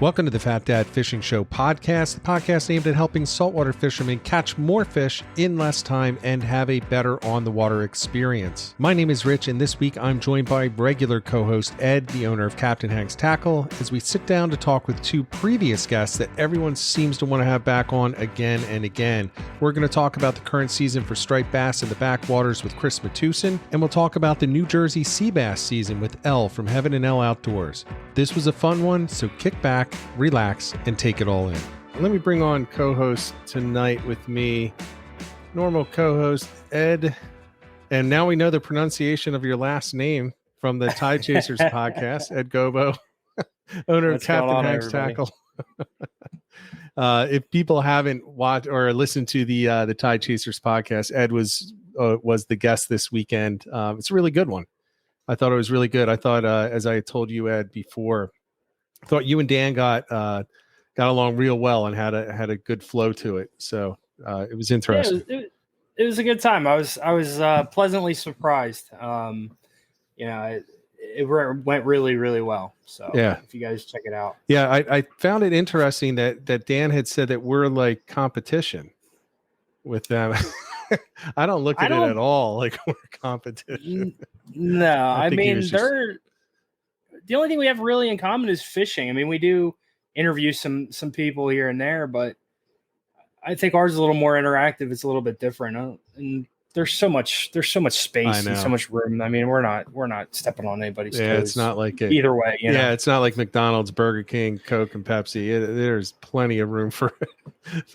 Welcome to the Fat Dad Fishing Show podcast, the podcast aimed at helping saltwater fishermen catch more fish in less time and have a better on-the-water experience. My name is Rich, and this week I'm joined by regular co-host Ed, the owner of Capt Tackle, as we sit down to talk with two previous guests that everyone seems to want to have back on again and again. We're going to talk about the current season for striped bass in the backwaters with Chris Matuson, and we'll talk about the New Jersey sea bass season with Elle from HeavenandElle Outdoors. This was a fun one, so kick back, relax, and take it all in. Let me bring on co-host tonight with me, normal co-host Ed, and now we know the pronunciation of your last name from the Tide Chasers podcast, Ed Gobbo, owner of Capt Tackle. If people haven't watched or listened to the Tide Chasers podcast, Ed was the guest this weekend. It's a really good one. I thought it was really good. I thought, as I told you, Ed, before, I thought you and Dan got along real well and had a good flow to it. So it was interesting. Yeah, it was a good time. I was pleasantly surprised. It went really, really well. So yeah, if you guys check it out. Yeah, I found it interesting that Dan had said that we're like competition with them. I don't look at it at all like we're competition. No, I mean, the only thing we have really in common is fishing. I mean, we do interview some people here and there, but I think ours is a little more interactive. It's a little bit different, and there's so much space and so much room. I mean, we're not stepping on anybody's toes. Yeah, it's not like either way. You know? It's not like McDonald's, Burger King, Coke, and Pepsi. There's plenty of room for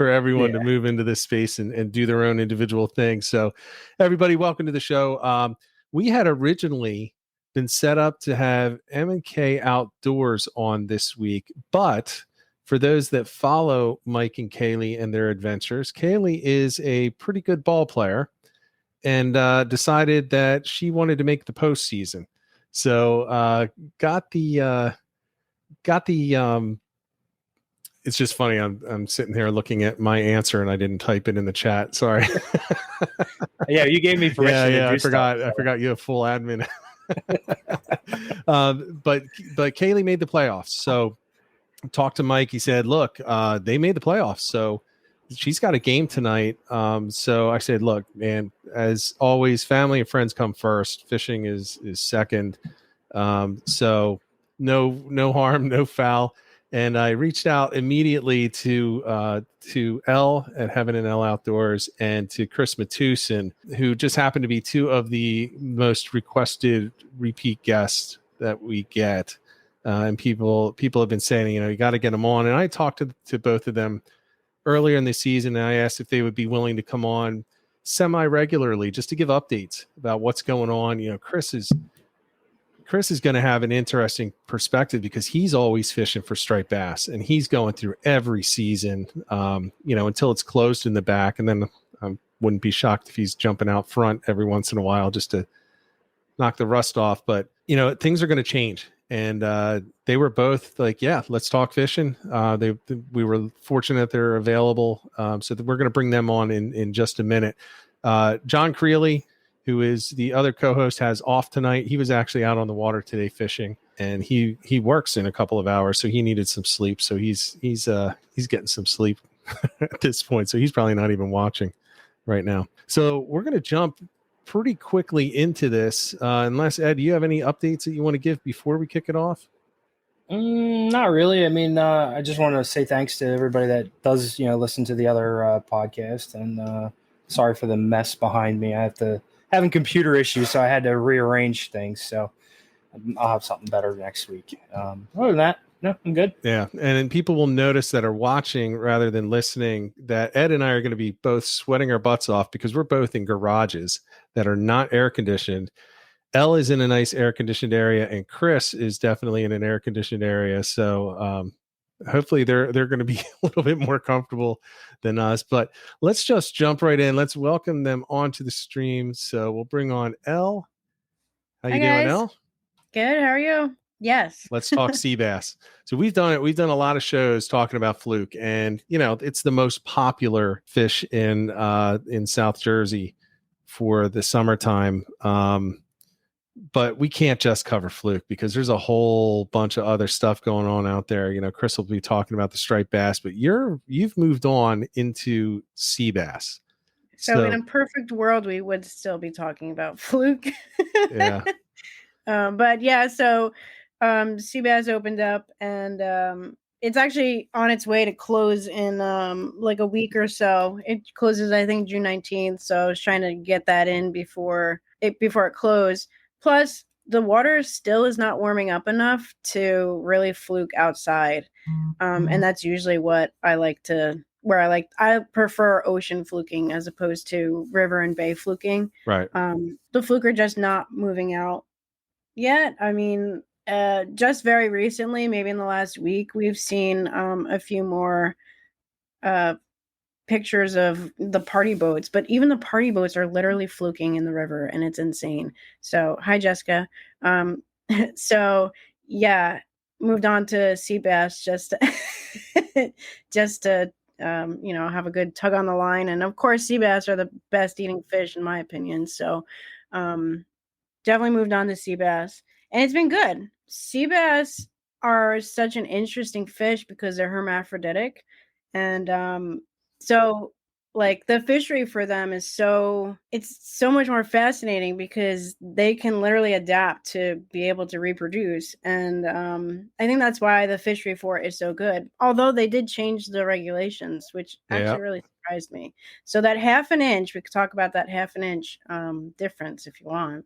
everyone to move into this space and do their own individual thing. So, everybody, welcome to the show. We had originally been set up to have M&K Outdoors on this week, but for those that follow Mike and Kaylee and their adventures, Kaylee is a pretty good ball player and decided that she wanted to make the postseason. So got the it's just funny. I'm sitting here looking at my answer and I didn't type it in the chat. Sorry. Yeah, you gave me permission. Yeah, I forgot. I forgot you have full admin. But Kaylee made the playoffs. So talked to Mike. He said, look, they made the playoffs. So she's got a game tonight. So I said, look, man, as always, family and friends come first. Fishing is second. So no harm, no foul. And I reached out immediately to Elle at HeavenandElle Outdoors and to Chris Matuson, who just happened to be two of the most requested repeat guests that we get. And people have been saying, you got to get them on. And I talked to both of them earlier in the season, and I asked if they would be willing to come on semi-regularly just to give updates about what's going on. Chris is going to have an interesting perspective because he's always fishing for striped bass, and he's going through every season, until it's closed in the back. And then I wouldn't be shocked if he's jumping out front every once in a while just to knock the rust off. But, things are going to change. And they were both like, yeah, let's talk fishing. We were fortunate they're available. So we're going to bring them on in just a minute. John Creeley, who is the other co-host, has off tonight. He was actually out on the water today fishing, and he works in a couple of hours, so he needed some sleep. So he's getting some sleep at this point. So he's probably not even watching right now. So we're going to jump pretty quickly into this. Unless, Ed, do you have any updates that you want to give before we kick it off? Not really. I mean, I just want to say thanks to everybody that does, listen to the other podcast, and sorry for the mess behind me. I have having computer issues, so I had to rearrange things. So I'll have something better next week. Other than that, no, I'm good. Yeah. And then people will notice that are watching rather than listening that Ed and I are going to be both sweating our butts off because we're both in garages that are not air conditioned. Elle is in a nice air conditioned area, and Chris is definitely in an air conditioned area. So hopefully they're going to be a little bit more comfortable than us, but let's just jump right in. Let's welcome them onto the stream. So we'll bring on Elle. How you doing, Elle? Good. How are you? Yes. Let's talk sea bass. So we've done it. We've done a lot of shows talking about fluke, and it's the most popular fish in South Jersey for the summertime. but we can't just cover fluke because there's a whole bunch of other stuff going on out there. You know, Chris will be talking about the striped bass, but you've moved on into sea bass. So in a perfect world, we would still be talking about fluke. Yeah. But yeah, so sea bass opened up, and it's actually on its way to close in like a week or so. It closes, I think, June 19th. So I was trying to get that in before it closed. Plus, the water still is not warming up enough to really fluke outside. And that's usually what I like to, I prefer ocean fluking as opposed to river and bay fluking. Right. The fluke are just not moving out yet. I mean, just very recently, maybe in the last week, we've seen a few more pictures of the party boats, but even the party boats are literally fluking in the river, and it's insane. So hi, Jessica. So yeah, moved on to sea bass just to have a good tug on the line. And of course, sea bass are the best eating fish in my opinion. So definitely moved on to sea bass, and it's been good. Sea bass are such an interesting fish because they're hermaphroditic, and so like the fishery for them is so much more fascinating because they can literally adapt to be able to reproduce. And I think that's why the fishery for it is so good. Although they did change the regulations, which actually really surprised me. So that 1/2 inch, we could talk about that 1/2 inch difference if you want.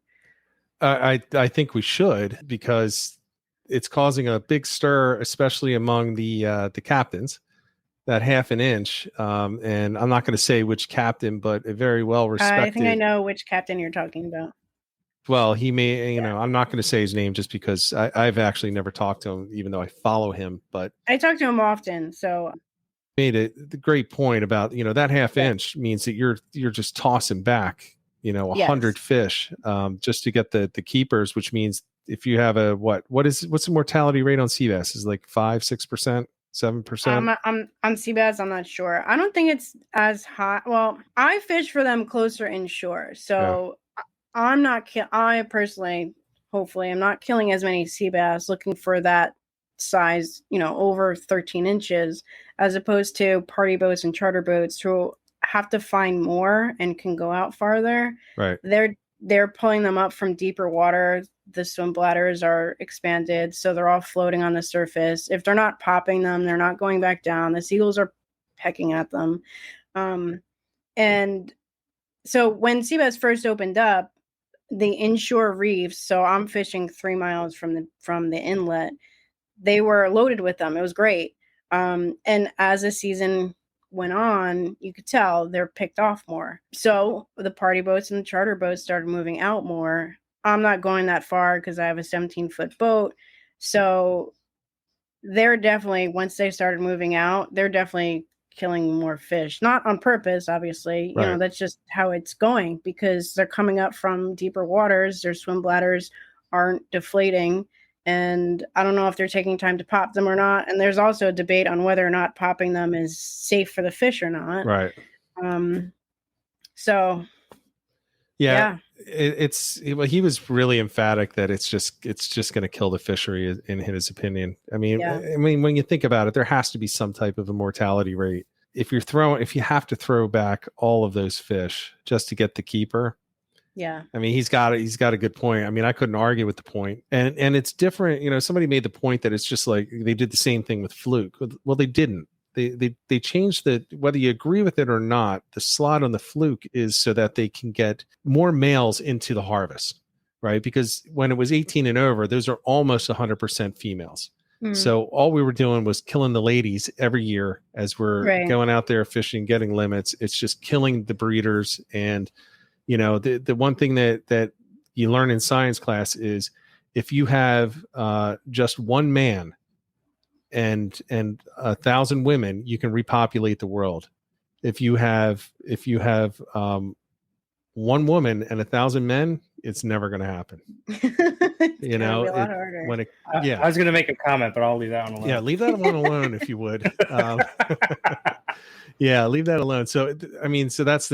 I think we should, because it's causing a big stir, especially among the captains. That 1/2 inch, and I'm not going to say which captain, but a very well respected. I think I know which captain you're talking about. Well, he may, I'm not going to say his name just because I've actually never talked to him, even though I follow him. But I talk to him often, so made the great point about that 1/2 inch means that you're just tossing back 100 fish just to get the keepers, which means if you have a what's the mortality rate on sea bass? Is like 5-6%. 7%. On sea bass, I'm not sure. I don't think it's as high. Well, I fish for them closer inshore, so I'm not. I personally, hopefully, I'm not killing as many sea bass looking for that size, over 13 inches, as opposed to party boats and charter boats who have to find more and can go out farther. Right. They're pulling them up from deeper water. The swim bladders are expanded, so they're all floating on the surface. If they're not popping them, they're not going back down. The seagulls are pecking at them. And so when sea bass first opened up, the inshore reefs, so I'm fishing 3 miles from the inlet, they were loaded with them. It was great. And as the season went on, you could tell they're picked off more. So the party boats and the charter boats started moving out more. I'm not going that far because I have a 17-foot boat. So they're definitely, once they started moving out, they're definitely killing more fish. Not on purpose, obviously. Right. That's just how it's going because they're coming up from deeper waters. Their swim bladders aren't deflating. And I don't know if they're taking time to pop them or not. And there's also a debate on whether or not popping them is safe for the fish or not. Right. So yeah. He was really emphatic that it's just going to kill the fishery in his opinion. I mean, when you think about it, there has to be some type of a mortality rate. If you have to throw back all of those fish just to get the keeper. Yeah. I mean, he's got a good point. I mean, I couldn't argue with the point. And it's different. Somebody made the point that it's just like they did the same thing with fluke. Well, they didn't. They changed whether you agree with it or not, the slot on the fluke is so that they can get more males into the harvest, right? Because when it was 18 and over, those are almost 100% females. Mm. So all we were doing was killing the ladies every year as we're going out there fishing, getting limits. It's just killing the breeders. And, the one thing that you learn in science class is if you have just one man and 1,000 women, you can repopulate the world. If you have one woman and 1,000 men, it's never going to happen. Be a lot harder. I was going to make a comment, but I'll leave that one alone. Yeah, leave that one alone if you would. Yeah, leave that alone. So I mean, so that's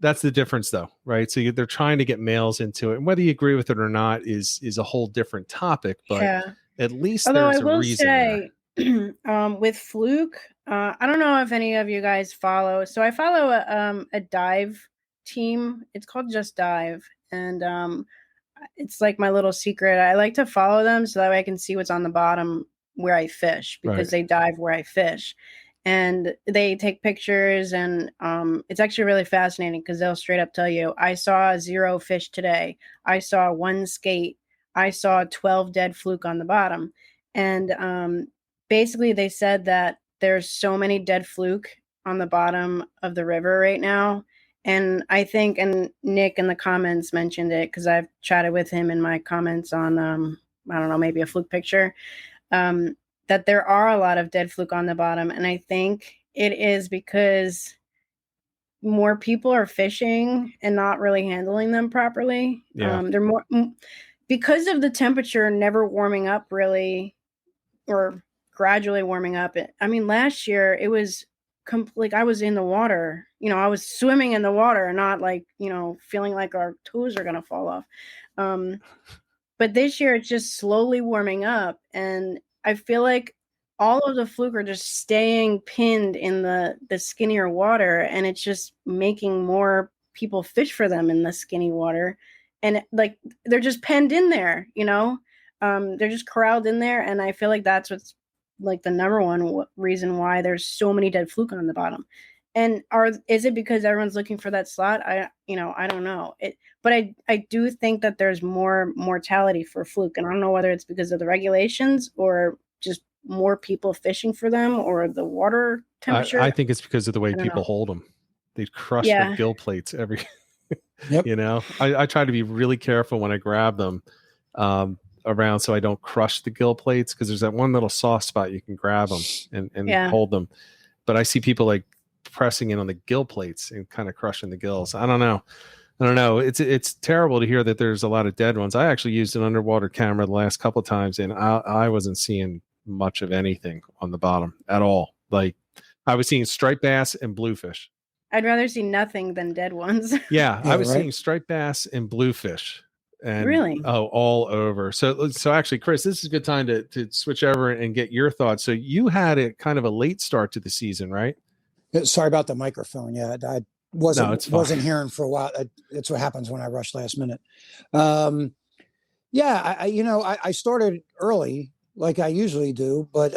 That's the difference, though, right? So they're trying to get males into it, and whether you agree with it or not is a whole different topic. But at least although there's I will a reason say, with Fluke, I don't know if any of you guys follow. So I follow a dive team. It's called Just Dive, and it's like my little secret. I like to follow them so that way I can see what's on the bottom where I fish, because they dive where I fish. And they take pictures, and it's actually really fascinating because they'll straight up tell you, I saw 0 fish today. I saw 1 skate. I saw 12 dead fluke on the bottom. And basically they said that there's so many dead fluke on the bottom of the river right now. And I think, and Nick in the comments mentioned it because I've chatted with him in my comments on, I don't know, maybe a fluke picture. That there are a lot of dead fluke on the bottom. And I think it is because more people are fishing and not really handling them properly. They're more, because of the temperature never warming up really, or gradually warming up. I mean, last year it was like I was in the water, I was swimming in the water and not like, feeling like our toes are going to fall off. But this year it's just slowly warming up, and I feel like all of the fluke are just staying pinned in the skinnier water, and it's just making more people fish for them in the skinny water. And like, they're just penned in there, they're just corralled in there. And I feel like that's what's like the number one reason why there's so many dead fluke on the bottom. And is it because everyone's looking for that slot? I don't know it, but I do think that there's more mortality for fluke, and I don't know whether it's because of the regulations or just more people fishing for them or the water temperature. I think it's because of the way people hold them. They crush the gill plates every. Yep. I try to be really careful when I grab them around so I don't crush the gill plates, because there's that one little soft spot you can grab them and hold them. But I see people like pressing in on the gill plates and kind of crushing the gills. I don't know. It's terrible to hear that there's a lot of dead ones. I actually used an underwater camera the last couple of times, and I wasn't seeing much of anything on the bottom at all. Like, I was seeing striped bass and bluefish. I'd rather see nothing than dead ones. Yeah, I was seeing striped bass and bluefish. And really? All over. So actually, Chris, this is a good time to switch over and get your thoughts. So you had a kind of a late start to the season, right? Sorry about the microphone. Yeah, I wasn't hearing for a while. That's what happens when I rush last minute. I started early like I usually do, but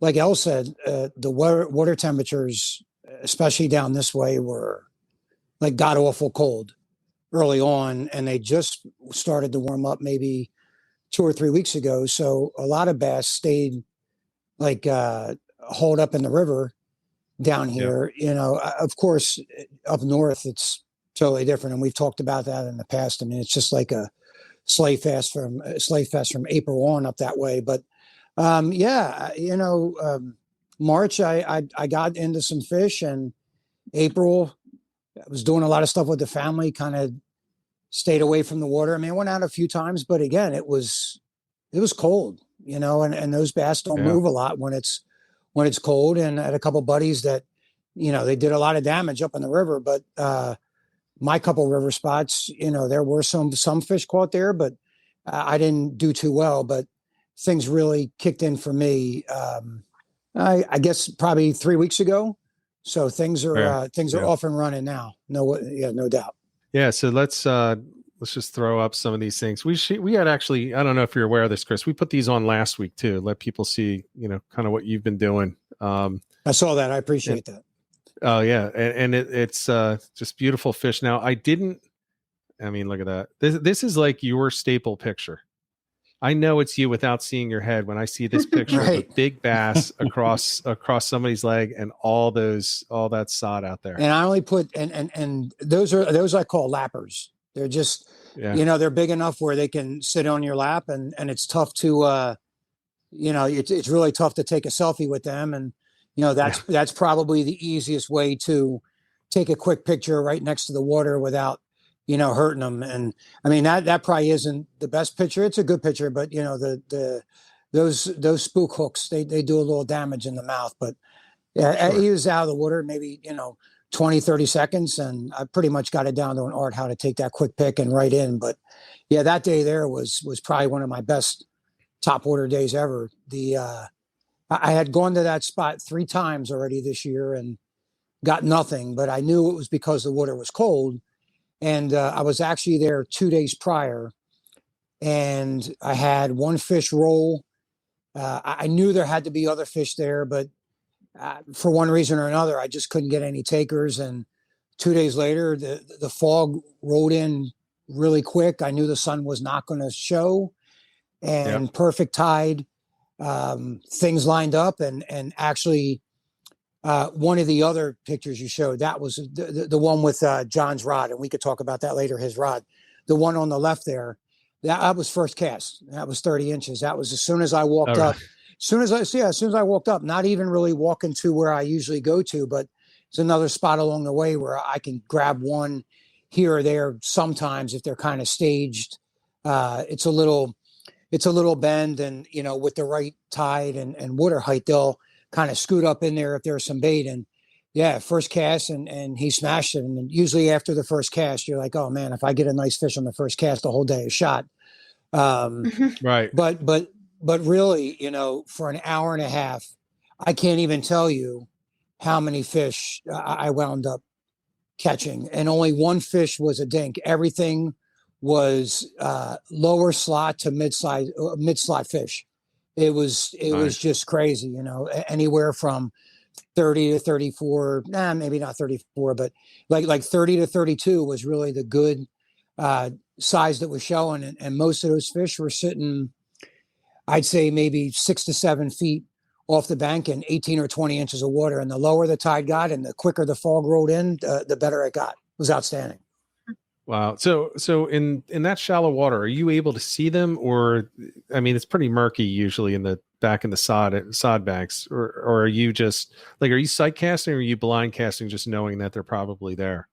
like Elle said, the water temperatures, especially down this way, were like god awful cold early on, and they just started to warm up maybe 2 or 3 weeks ago. So a lot of bass stayed like holed up in the river down here. Of course, up north it's totally different, and we've talked about that in the past. I mean, it's just like a slave fest from April on up that way. But March I got into some fish, and April I was doing a lot of stuff with the family, kind of stayed away from the water. I mean, I went out a few times, but again, it was cold, and those bass don't move a lot when it's cold. And I had a couple buddies that, they did a lot of damage up in the river, but my couple river spots, there were some fish caught there, but I didn't do too well. But things really kicked in for me, I guess probably 3 weeks ago. So things are off and running now. No doubt. Yeah. So let's just throw up some of these things. We had actually, I don't know if you're aware of this, Chris, we put these on last week too. Let people see, kind of what you've been doing. I saw that. I appreciate that. Oh yeah. And it's just beautiful fish. Now look at that. This is like your staple picture. I know it's you without seeing your head when I see this picture of a big bass across somebody's leg and all that sod out there. And I only put and those I call lappers. They're just they're big enough where they can sit on your lap, and it's tough to it's really tough to take a selfie with them, and that's probably the easiest way to take a quick picture right next to the water without hurting them. And I mean, that probably isn't the best picture. It's a good picture, but those spook hooks, they do a little damage in the mouth. But he was out of the water, maybe 20, 30 seconds. And I pretty much got it down to an art how to take that quick pick and right in. But yeah, that day there was probably one of my best top water days ever. I had gone to that spot 3 times already this year and got nothing, but I knew it was because the water was cold. And I was actually there 2 days prior, and I had one fish roll. I knew there had to be other fish there, but for one reason or another, I just couldn't get any takers. And 2 days later, the fog rolled in really quick. I knew the sun was not going to show, and perfect tide. Things lined up, and actually one of the other pictures you showed, that was the one with John's rod, and we could talk about that later, his rod. The one on the left there, that was first cast. That was 30 inches. That was as soon as I walked up. As soon as I walked up, not even really walking to where I usually go to, but it's another spot along the way where I can grab one here or there sometimes if they're kind of staged. It's a little bend, and with the right tide and water height, they'll kind of scoot up in there if there's some bait. And yeah, first cast, and he smashed it. And usually after the first cast, you're like, oh man, if I get a nice fish on the first cast, the whole day is shot. Right. But really, for an hour and a half, I can't even tell you how many fish I wound up catching. And only one fish was a dink. Everything was lower slot to mid slot fish. It was just crazy, anywhere from 30 to 34, maybe not 34, but like 30 to 32 was really the good size that was showing. And most of those fish were sitting, I'd say maybe 6 to 7 feet off the bank and 18 or 20 inches of water. And the lower the tide got and the quicker the fog rolled in, the better it got. It was outstanding. Wow. So in that shallow water, are you able to see them? Or, I mean, it's pretty murky usually in the sod banks, or are you just like, are you sight casting or are you blind casting, just knowing that they're probably there?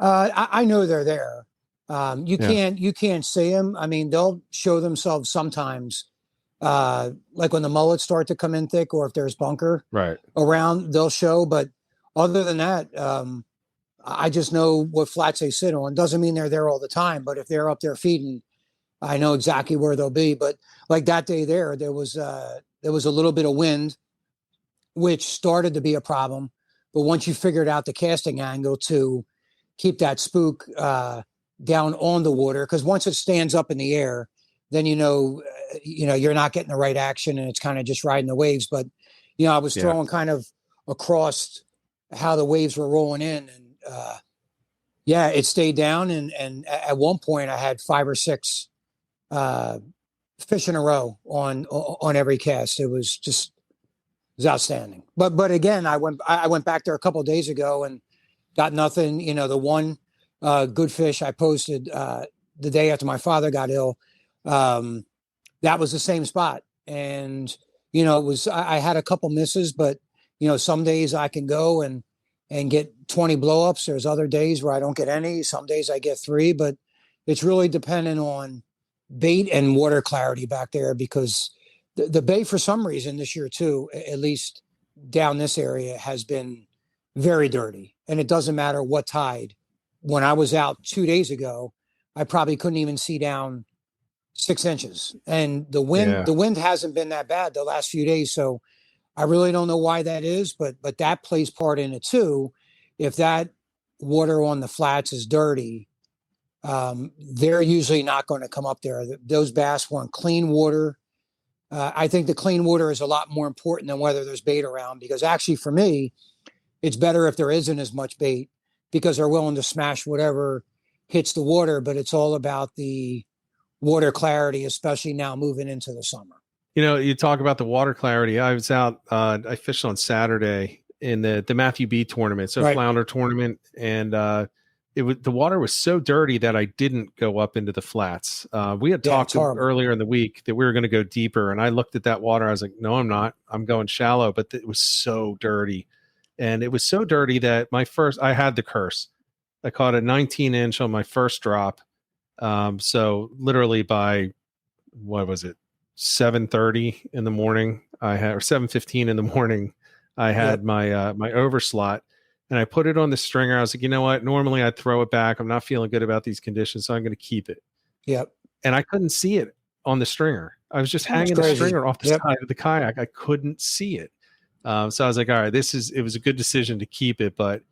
I know they're there. You can't see them. I mean, they'll show themselves sometimes, like when the mullets start to come in thick, or if there's bunker around, they'll show. But other than that, I just know what flats they sit on. Doesn't mean they're there all the time, but if they're up there feeding, I know exactly where they'll be. But like that day there was a little bit of wind, which started to be a problem. But once you figured out the casting angle to keep that spook down on the water, because once it stands up in the air, then you're not getting the right action, and it's kind of just riding the waves. But I was throwing kind of across how the waves were rolling in, and it stayed down. And at one point I had 5 or 6 fish in a row on every cast. It was outstanding. But again, I went back there a couple of days ago and got nothing. The one good fish I posted the day after my father got ill, that was the same spot. And I had a couple misses, but some days I can go and get 20 blowups. There's other days where I don't get any. Some days I get 3, but it's really dependent on bait and water clarity back there, because the bait, for some reason this year too, at least down this area, has been very dirty. And it doesn't matter what tide. When I was out 2 days ago, I probably couldn't even see down 6 inches. And the wind hasn't been that bad the last few days. So I really don't know why that is, but that plays part in it too. If that water on the flats is dirty, they're usually not going to come up there. Those bass want clean water. I think the clean water is a lot more important than whether there's bait around, because actually for me, it's better if there isn't as much bait, because they're willing to smash whatever hits the water. But it's all about the water clarity, especially now moving into the summer. You talk about the water clarity. I was out, I fished on Saturday in the Matthew B tournament, flounder tournament. And the water was so dirty that I didn't go up into the flats. We had talked earlier in the week that we were going to go deeper. And I looked at that water. I was like, no, I'm not. I'm going shallow. But it was so dirty. And it was so dirty that I had the curse. I caught a 19-inch on my first drop. So literally by, what was it? 7:30 in the morning, or 7:15 in the morning, I had my overslot, and I put it on the stringer. I was like, you know what? Normally I'd throw it back. I'm not feeling good about these conditions, so I'm going to keep it. Yep. And I couldn't see it on the stringer. I was just That's hanging the crazy. stringer off the side of the kayak. I couldn't see it. So I was like, all right, it was a good decision to keep it, but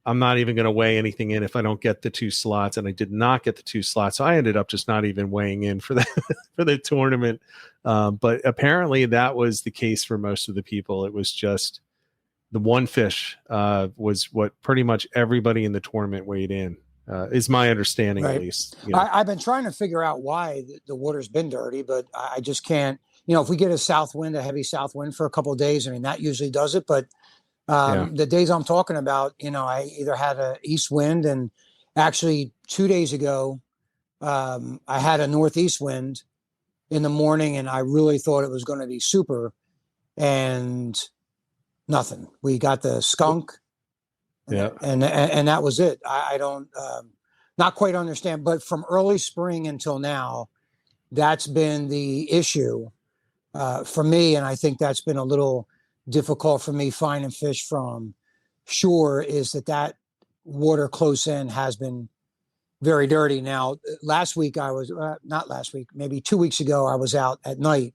I'm not even going to weigh anything in if I don't get the 2 slots. And I did not get the 2 slots. So I ended up just not even weighing in for the tournament. But apparently that was the case for most of the people. It was just the one fish was what pretty much everybody in the tournament weighed in, is my understanding, Right. at least. You know. I've been trying to figure out why the water's been dirty, but I just can't. If we get a heavy south wind for a couple of days, I mean, that usually does it. But the days I'm talking about, I either had an east wind, and actually 2 days ago, I had a northeast wind in the morning, and I really thought it was going to be super, and nothing. We got the skunk, and that was it. I don't not quite understand, but from early spring until now, that's been the issue for me, and I think that's been a little difficult for me finding fish from shore, is that water close in has been very dirty. Now, last week I was not last week, maybe 2 weeks ago, I was out at night,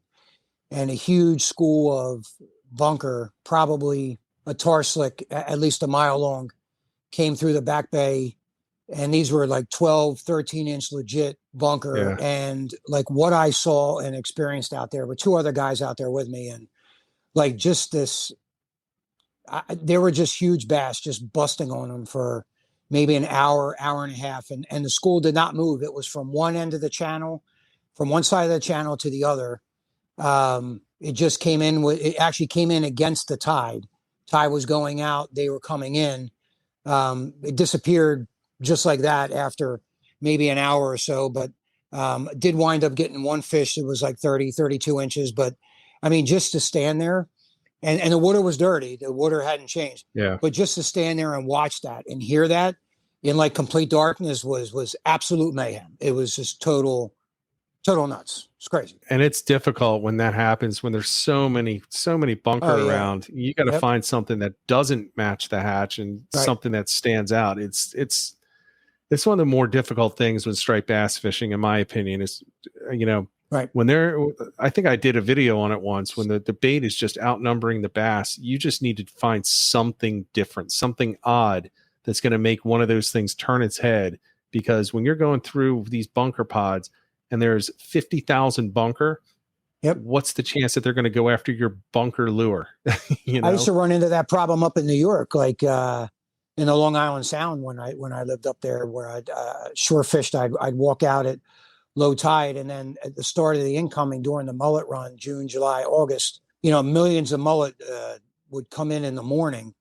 and a huge school of bunker, probably a tar slick at least a mile long, came through the back bay, and these were like 12, 13-inch legit bunker. And like what I saw and experienced out there with 2 other guys out there with me, and like just this, there were just huge bass just busting on them for maybe an hour and a half. And the school did not move. It was from one end of the channel, from one side of the channel to the other. It just came in it actually came in against the tide. Tide was going out. They were coming in. It disappeared just like that after maybe an hour or so, but did wind up getting one fish that was like 30, 32 inches. But I mean, just to stand there, and the water was dirty. The water hadn't changed. Yeah. But just to stand there and watch that and hear that in like complete darkness was absolute mayhem. It was just total nuts. It's crazy. And it's difficult when that happens, when there's so many bunker around. You got to find something that doesn't match the hatch and something that stands out. It's one of the more difficult things when striped bass fishing, in my opinion, is, when I think I did a video on it once, when the bait is just outnumbering the bass, you just need to find something different, something odd that's going to make one of those things turn its head. Because when you're going through these bunker pods and there's 50,000 bunker, what's the chance that they're going to go after your bunker lure? I used to run into that problem up in New York, like in the Long Island Sound when I lived up there, where I'd shore fished. I'd walk out at low tide, and then at the start of the incoming during the mullet run, June, July, August, millions of mullet would come in the morning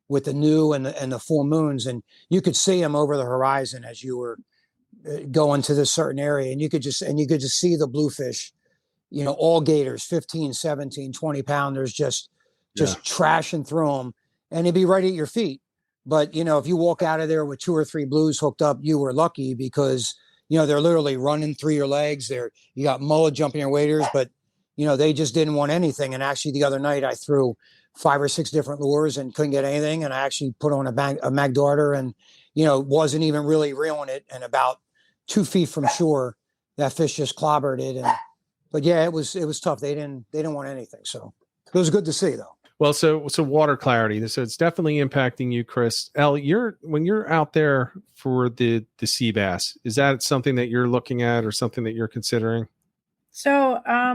with the new and the full moons, and you could see them over the horizon as you were going to this certain area, and you could just see the bluefish, all gators, 15, 17, 20 pounders, just trashing through them, and it'd be right at your feet. But if you walk out of there with 2 or 3 blues hooked up, you were lucky, because they're literally running through your legs. You got mullet jumping your waders, but they just didn't want anything. And actually, the other night I threw 5 or 6 different lures and couldn't get anything. And I actually put on a mag darter, and wasn't even really reeling it. And about 2 feet from shore, that fish just clobbered it. But yeah, it was tough. They didn't want anything. So it was good to see, though. Well, so water clarity. So it's definitely impacting you, Chris. Elle, when you're out there for the sea bass, is that something that you're looking at or something that you're considering? So I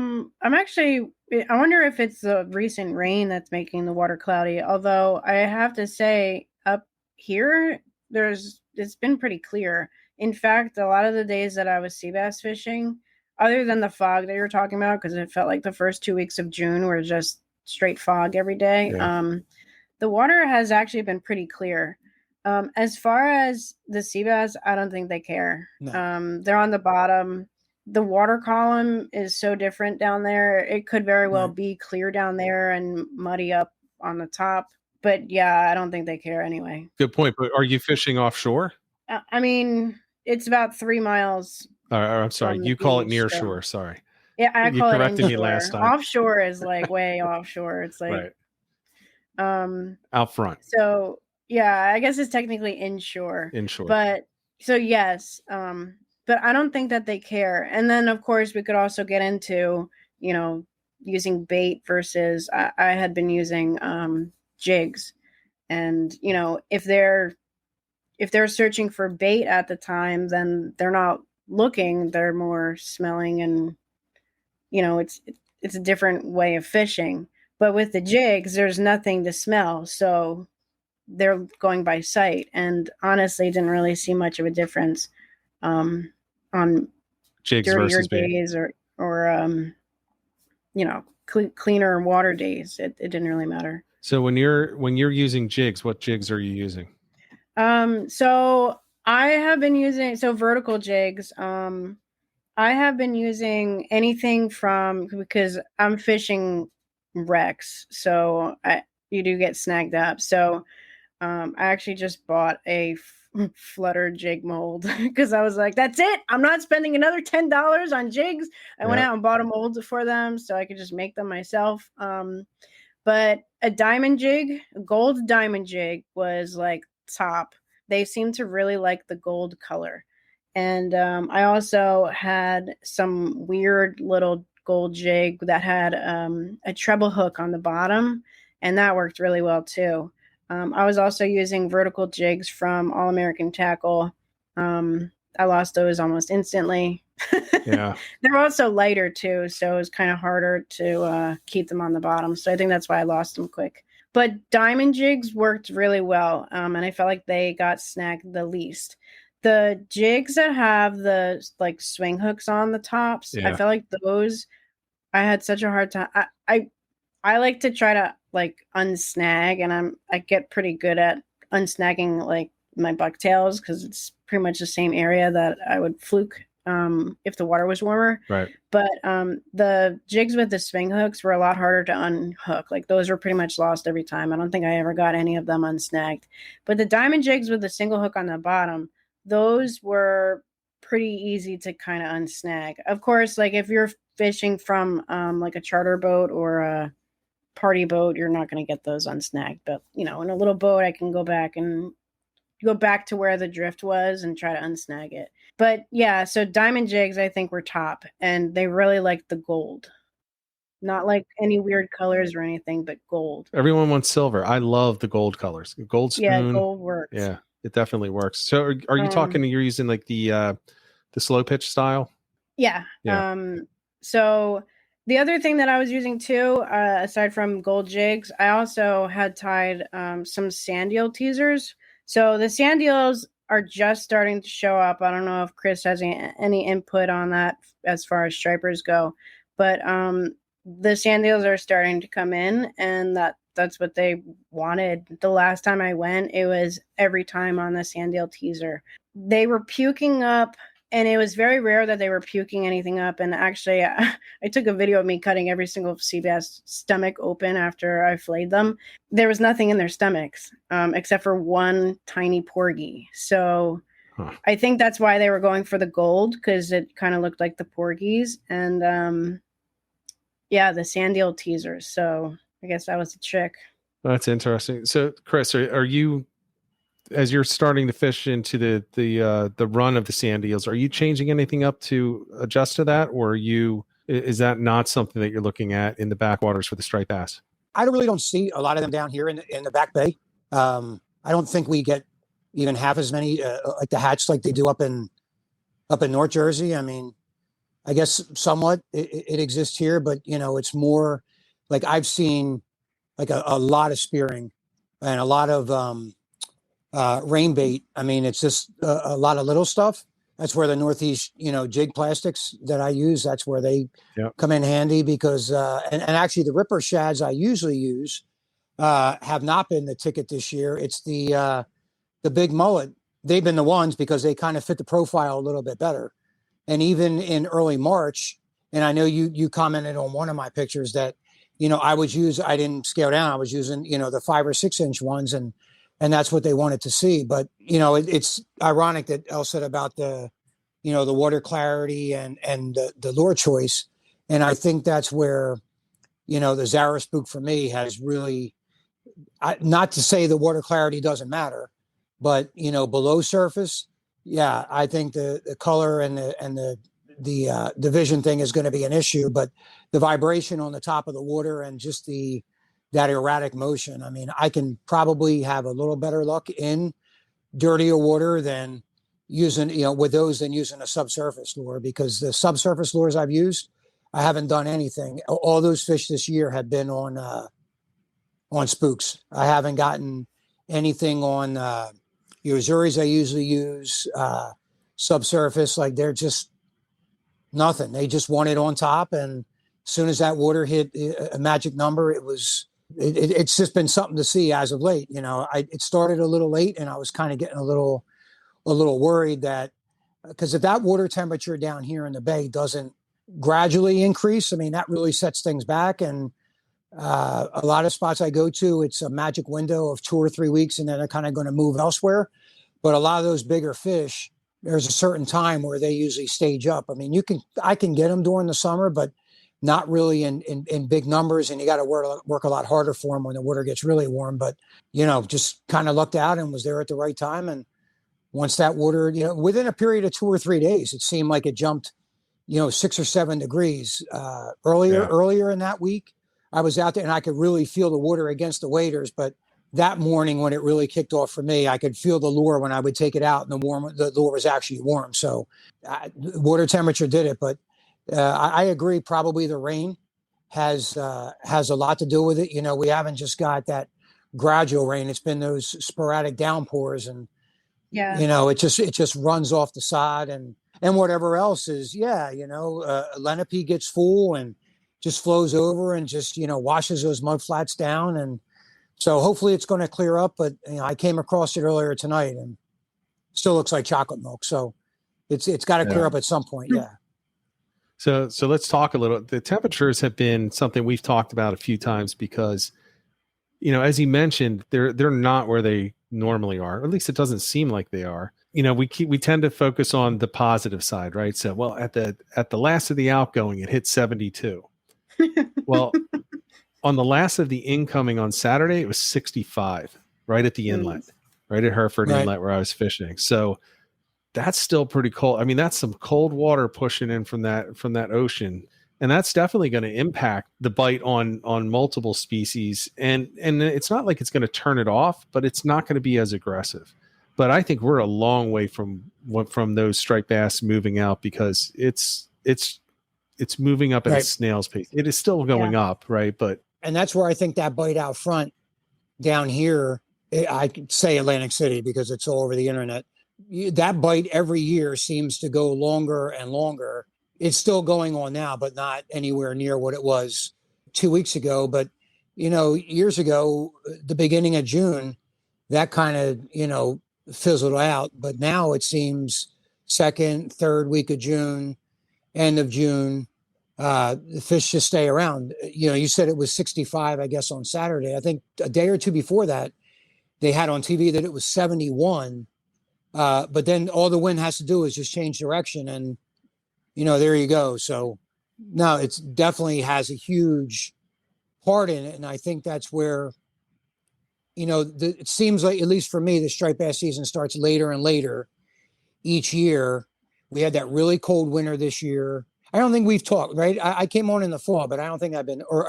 wonder if it's the recent rain that's making the water cloudy. Although I have to say, up here, it's been pretty clear. In fact, a lot of the days that I was sea bass fishing, other than the fog that you're talking about, because it felt like the first 2 weeks of June were just straight fog every day. Yeah. The water has actually been pretty clear. As far as the sea bass, I don't think they care. No. They're on the bottom. The water column is so different down there. It could very well be clear down there and muddy up on the top. But yeah, I don't think they care anyway. Good point. But are you fishing offshore? I mean, it's about 3 miles. I'm sorry. You call it near shore. Sorry. Yeah, I call it corrected me last time. Offshore is like way offshore. It's like out front. So Yeah, I guess it's technically inshore. Inshore. But so yes, but I don't think that they care. And then of course we could also get into, using bait versus I had been using jigs. And, if they're searching for bait at the time, then they're not looking, they're more smelling, and it's a different way of fishing. But with the jigs, there's nothing to smell, so they're going by sight, and honestly didn't really see much of a difference on jigs dirtier versus bait days or cleaner water days. It didn't really matter. So when you're using jigs, what jigs are you using? So I have been using vertical jigs. I have been using anything because I'm fishing wrecks, so you do get snagged up. So I actually just bought a flutter jig mold because I was like, that's it. I'm not spending another $10 on jigs. I went out and bought a mold for them so I could just make them myself. But a gold diamond jig was like top. They seem to really like the gold color. And I also had some weird little gold jig that had a treble hook on the bottom, and that worked really well too. I was also using vertical jigs from All American Tackle. I lost those almost instantly. Yeah. They're also lighter too, so it was kind of harder to keep them on the bottom. So I think that's why I lost them quick. But diamond jigs worked really well, and I felt like they got snagged the least. The jigs that have the like swing hooks on the tops, I felt like those, I had such a hard time. I like to try to like unsnag, and I get pretty good at unsnagging like my bucktails because it's pretty much the same area that I would fluke if the water was warmer. Right. But the jigs with the swing hooks were a lot harder to unhook. Like those were pretty much lost every time. I don't think I ever got any of them unsnagged. But the diamond jigs with the single hook on the bottom, those were pretty easy to kind of unsnag. Of course, like if you're fishing from like a charter boat or a party boat, you're not going to get those unsnagged. But in a little boat, I can go back to where the drift was and try to unsnag it. But yeah, so diamond jigs I think were top, and they really liked the gold. Not like any weird colors or anything, but gold. Everyone wants silver. I love the gold colors. Gold spoon. Yeah, gold works. Yeah, it definitely works. So are you talking, you're using like the slow pitch style? Yeah. So the other thing that I was using too, aside from gold jigs, I also had tied some sand eel teasers. So the sand eels are just starting to show up. I don't know if Chris has any input on that as far as stripers go, but the sand eels are starting to come in, and that's what they wanted. The last time I went, it was every time on the sand eel teaser. They were puking up, and it was very rare that they were puking anything up. And actually, I took a video of me cutting every single sea bass stomach open after I filleted them. There was nothing in their stomachs except for one tiny porgy. So I think that's why they were going for the gold, because it kind of looked like the porgies. And the sand eel teasers. So I guess that was the trick. That's interesting. So Chris, are you, as you're starting to fish into the run of the sand eels, are you changing anything up to adjust to that, or is that not something that you're looking at in the backwaters for the striped bass? I really don't see a lot of them down here in the back bay. I don't think we get even half as many like the hatch like they do up in North Jersey. I mean, I guess somewhat it exists here, but it's more like I've seen like a lot of spearing and a lot of rain bait. I mean, it's just a lot of little stuff. That's where the Northeast, jig plastics that I use, that's where they come in handy because, and actually the ripper shads I usually use have not been the ticket this year. It's the big mullet. They've been the ones because they kind of fit the profile a little bit better. And even in early March, and I know you commented on one of my pictures that, I didn't scale down. I was using, the 5 or 6 inch ones, and that's what they wanted to see. But, it's ironic that Elle said about the water clarity and the lure choice. And I think that's where, the Zara spook for me has really not to say the water clarity doesn't matter, but below surface, yeah, I think the color and the vision thing is going to be an issue, but the vibration on the top of the water and just that erratic motion. I mean, I can probably have a little better luck in dirtier water than using, with those than using a subsurface lure, because the subsurface lures I've used, I haven't done anything. All those fish this year have been on spooks. I haven't gotten anything on Uzuris I usually use, subsurface. Like, they're just nothing. They just want it on top. And as soon as that water hit a magic number, it's just been something to see as of late. It started a little late, and I was kind of getting a little worried that, because if that water temperature down here in the bay doesn't gradually increase, I mean, that really sets things back. And a lot of spots I go to, it's a magic window of 2 or 3 weeks, and then they're kind of going to move elsewhere. But a lot of those bigger fish, there's a certain time where they usually stage up. I mean, I can get them during the summer, but not really in big numbers, and you got to work a lot harder for them when the water gets really warm. But just kind of lucked out and was there at the right time. And once that water, within a period of 2 or 3 days, it seemed like it jumped 6 or 7 degrees. Earlier in that week, I was out there and I could really feel the water against the waders. But that morning, when it really kicked off for me, I could feel the lure when I would take it out, and the lure was actually warm. So water temperature did it. But I agree. Probably the rain has a lot to do with it. We haven't just got that gradual rain. It's been those sporadic downpours, and it just runs off the side, and whatever else is, Lenape gets full and just flows over and just, washes those mud flats down. And so hopefully it's going to clear up. But I came across it earlier tonight and still looks like chocolate milk. So it's got to clear up at some point. Yeah. So let's talk a little. The temperatures have been something we've talked about a few times because, as you mentioned, they're not where they normally are. Or at least it doesn't seem like they are. We tend to focus on the positive side, right? So, well, at the last of the outgoing, it hit 72. Well, on the last of the incoming on Saturday, it was 65, right at the inlet, right at Hereford Inlet where I was fishing. So that's still pretty cold. I mean, that's some cold water pushing in from that ocean. And that's definitely going to impact the bite on multiple species. And it's not like it's going to turn it off, but it's not going to be as aggressive. But I think we're a long way from those striped bass moving out, because it's moving up at a snail's pace. It is still going up, right? And that's where I think that bite out front down here, I could say Atlantic City because it's all over the internet. That bite every year seems to go longer and longer. It's still going on now, but not anywhere near what it was 2 weeks ago. But, years ago, the beginning of June, that kind of, fizzled out. But now it seems second, third week of June, end of June, the fish just stay around. You said it was 65, I guess, on Saturday. I think a day or two before that, they had on TV that it was 71. But then all the wind has to do is just change direction, and there you go. So no, it's definitely has a huge part in it. And I think that's where, it seems like, at least for me, the striped bass season starts later and later each year. We had that really cold winter this year. I don't think we've talked, right? I came on in the fall, but I don't think I've been, or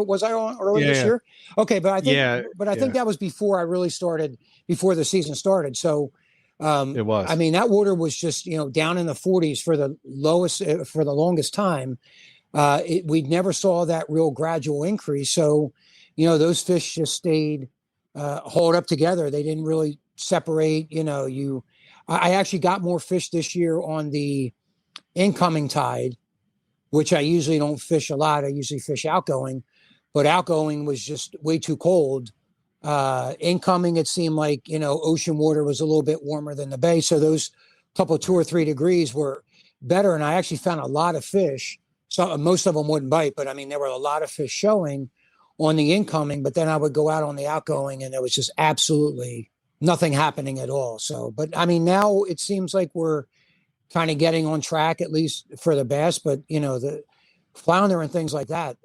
was I on early this year? Okay. But I think that was before I really started, before the season started. So, it was. I mean, that water was just, down in the 40s for the longest time. We never saw that real gradual increase. So, those fish just stayed hauled up together. They didn't really separate. I actually got more fish this year on the incoming tide, which I usually don't fish a lot. I usually fish outgoing, but outgoing was just way too cold. Incoming, it seemed like, ocean water was a little bit warmer than the bay. So those couple 2 or 3 degrees were better. And I actually found a lot of fish. So most of them wouldn't bite, but I mean, there were a lot of fish showing on the incoming, but then I would go out on the outgoing and there was just absolutely nothing happening at all. So, but I mean, now it seems like we're kind of getting on track, at least for the bass, but the flounder and things like that,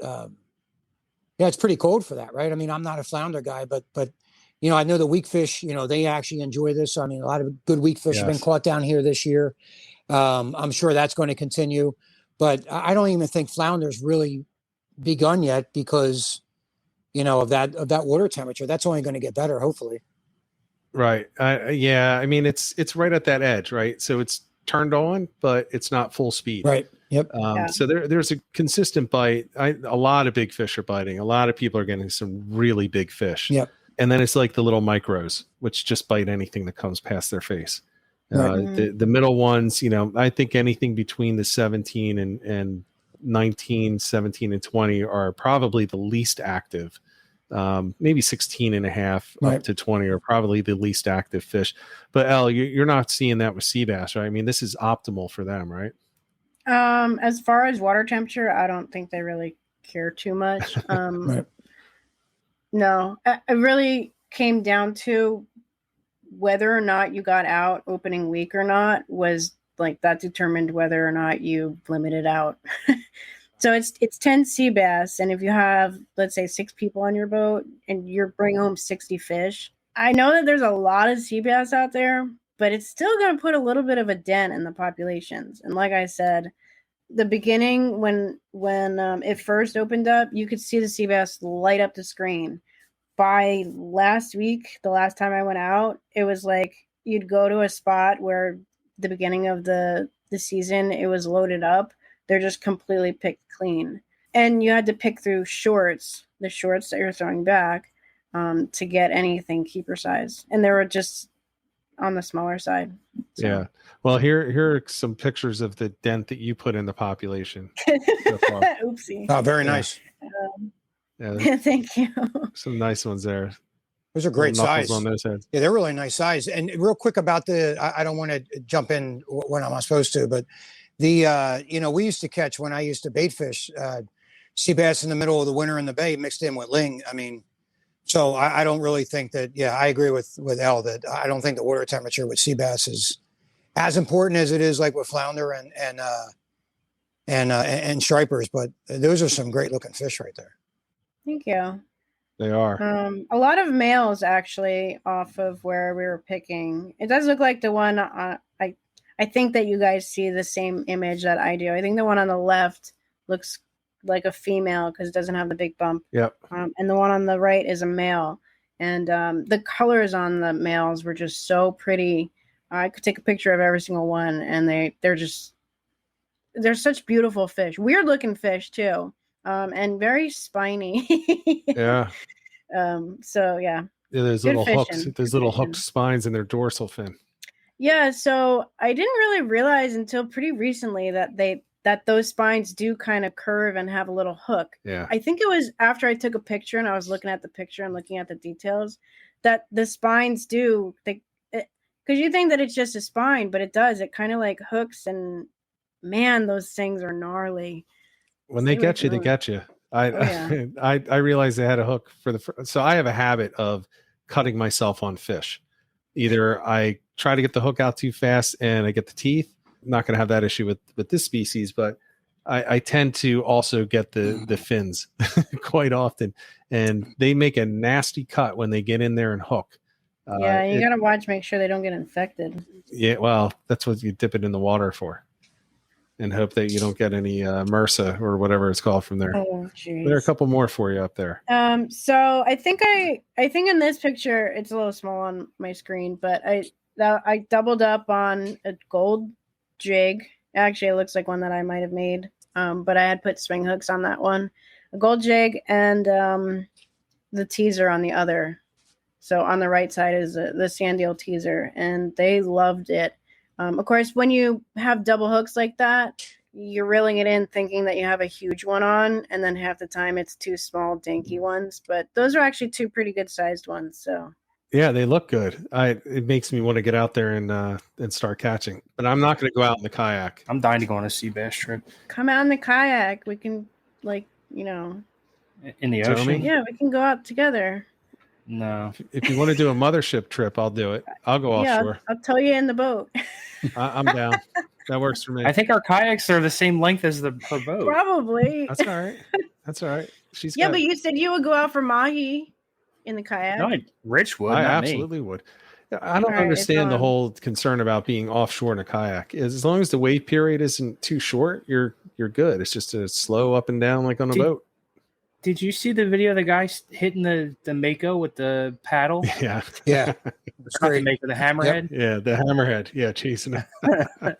Yeah, it's pretty cold for that, right? I mean, I'm not a flounder guy, but I know the weak fish, they actually enjoy this. I mean, a lot of good weak fish have been caught down here this year. I'm sure that's going to continue, but I don't even think flounder's really begun yet because, of that water temperature. That's only going to get better, hopefully. Right. Yeah. I mean, it's right at that edge, right? So it's turned on, but it's not full speed. Right. Yep. So there's a consistent bite. A lot of big fish are biting. A lot of people are getting some really big fish. Yep. And then it's like the little micros, which just bite anything that comes past their face. Right. The middle ones, I think anything between the 17 and 19, 17 and 20 are probably the least active. Maybe 16 and a half up to 20 are probably the least active fish. But Elle, you're not seeing that with sea bass, right? I mean, this is optimal for them, right? As far as water temperature, I don't think they really care too much. Right. No, it really came down to whether or not you got out opening week or not was like that determined whether or not you limited out. So it's 10 sea bass, and if you have, let's say, 6 people on your boat and you're bringing home 60 fish, I know that there's a lot of sea bass out there, but it's still going to put a little bit of a dent in the populations. And like I said, the beginning when it first opened up, you could see the sea bass light up the screen. By last week, the last time I went out, it was like you'd go to a spot where the beginning of the season, it was loaded up. They're just completely picked clean. And you had to pick through the shorts that you're throwing back to get anything keeper size. And they were just on the smaller side. So. Yeah. Well, here are some pictures of the dent that you put in the population. So far. Oopsie. Oh, very nice. Yeah, thank you. Some nice ones there. Those are great size on those heads. Yeah, they're really nice size. And real quick about I don't want to jump in when I'm not supposed to, but we used to catch, when I used to bait fish, sea bass in the middle of the winter in the bay mixed in with ling. I mean, so I don't really think that, I agree with Elle that I don't think the water temperature with sea bass is as important as it is like with flounder and stripers, but those are some great looking fish right there. Thank you. They are. A lot of males actually off of where we were picking. It does look like the one I think that you guys see the same image that I do. I think the one on the left looks like a female because it doesn't have the big bump. Yep. And the one on the right is a male. And the colors on the males were just so pretty. I could take a picture of every single one, and they're such beautiful fish. Weird looking fish too, and very spiny. Yeah. So yeah. Yeah, there's little hooks. There's little hooked spines in their dorsal fin. Yeah, so I didn't really realize until pretty recently that those spines do kind of curve and have a little hook. Yeah. I think it was after I took a picture and I was looking at the picture and looking at the details that the spines do, because you think that it's just a spine, but it does. It kind of like hooks, and man, those things are gnarly. When they get you, they get you. I realized they had a hook so I have a habit of cutting myself on fish. Either I try to get the hook out too fast and I get the teeth. I'm not going to have that issue with this species, but I tend to also get the fins quite often, and they make a nasty cut when they get in there and hook. Yeah, you got to watch, make sure they don't get infected. Yeah, well, that's what you dip it in the water for, and hope that you don't get any MRSA or whatever it's called from there. Oh, geez. There are a couple more for you up there. So I think in this picture it's a little small on my screen, but I doubled up on a gold jig. Actually, it looks like one that I might have made, but I had put swing hooks on that one, a gold jig, and the teaser on the other. So on the right side is the sand eel teaser, and they loved it. Of course, when you have double hooks like that, you're reeling it in thinking that you have a huge one on, and then half the time it's 2 small dinky ones. But those are actually 2 pretty good sized ones. So yeah, they look good. It makes me want to get out there and start catching. But I'm not going to go out in the kayak. I'm dying to go on a sea bass trip. Come out in the kayak. We can in the ocean. Yeah, we can go out together. No. If you want to do a mothership trip, I'll do it. I'll go offshore. I'll tow you in the boat. I'm down. That works for me. I think our kayaks are the same length as her boat. Probably. That's all right. But you said you would go out for mahi in the kayak. No, Rich would. I not absolutely me. would. I don't understand the whole concern about being offshore in a kayak. As long as the wave period isn't too short, you're good. It's just a slow up and down like on a boat. Did you see the video of the guy hitting the Mako with the paddle? Yeah. It's not the Mako, the hammerhead. Yep. Yeah, the hammerhead. Yeah, chasing it.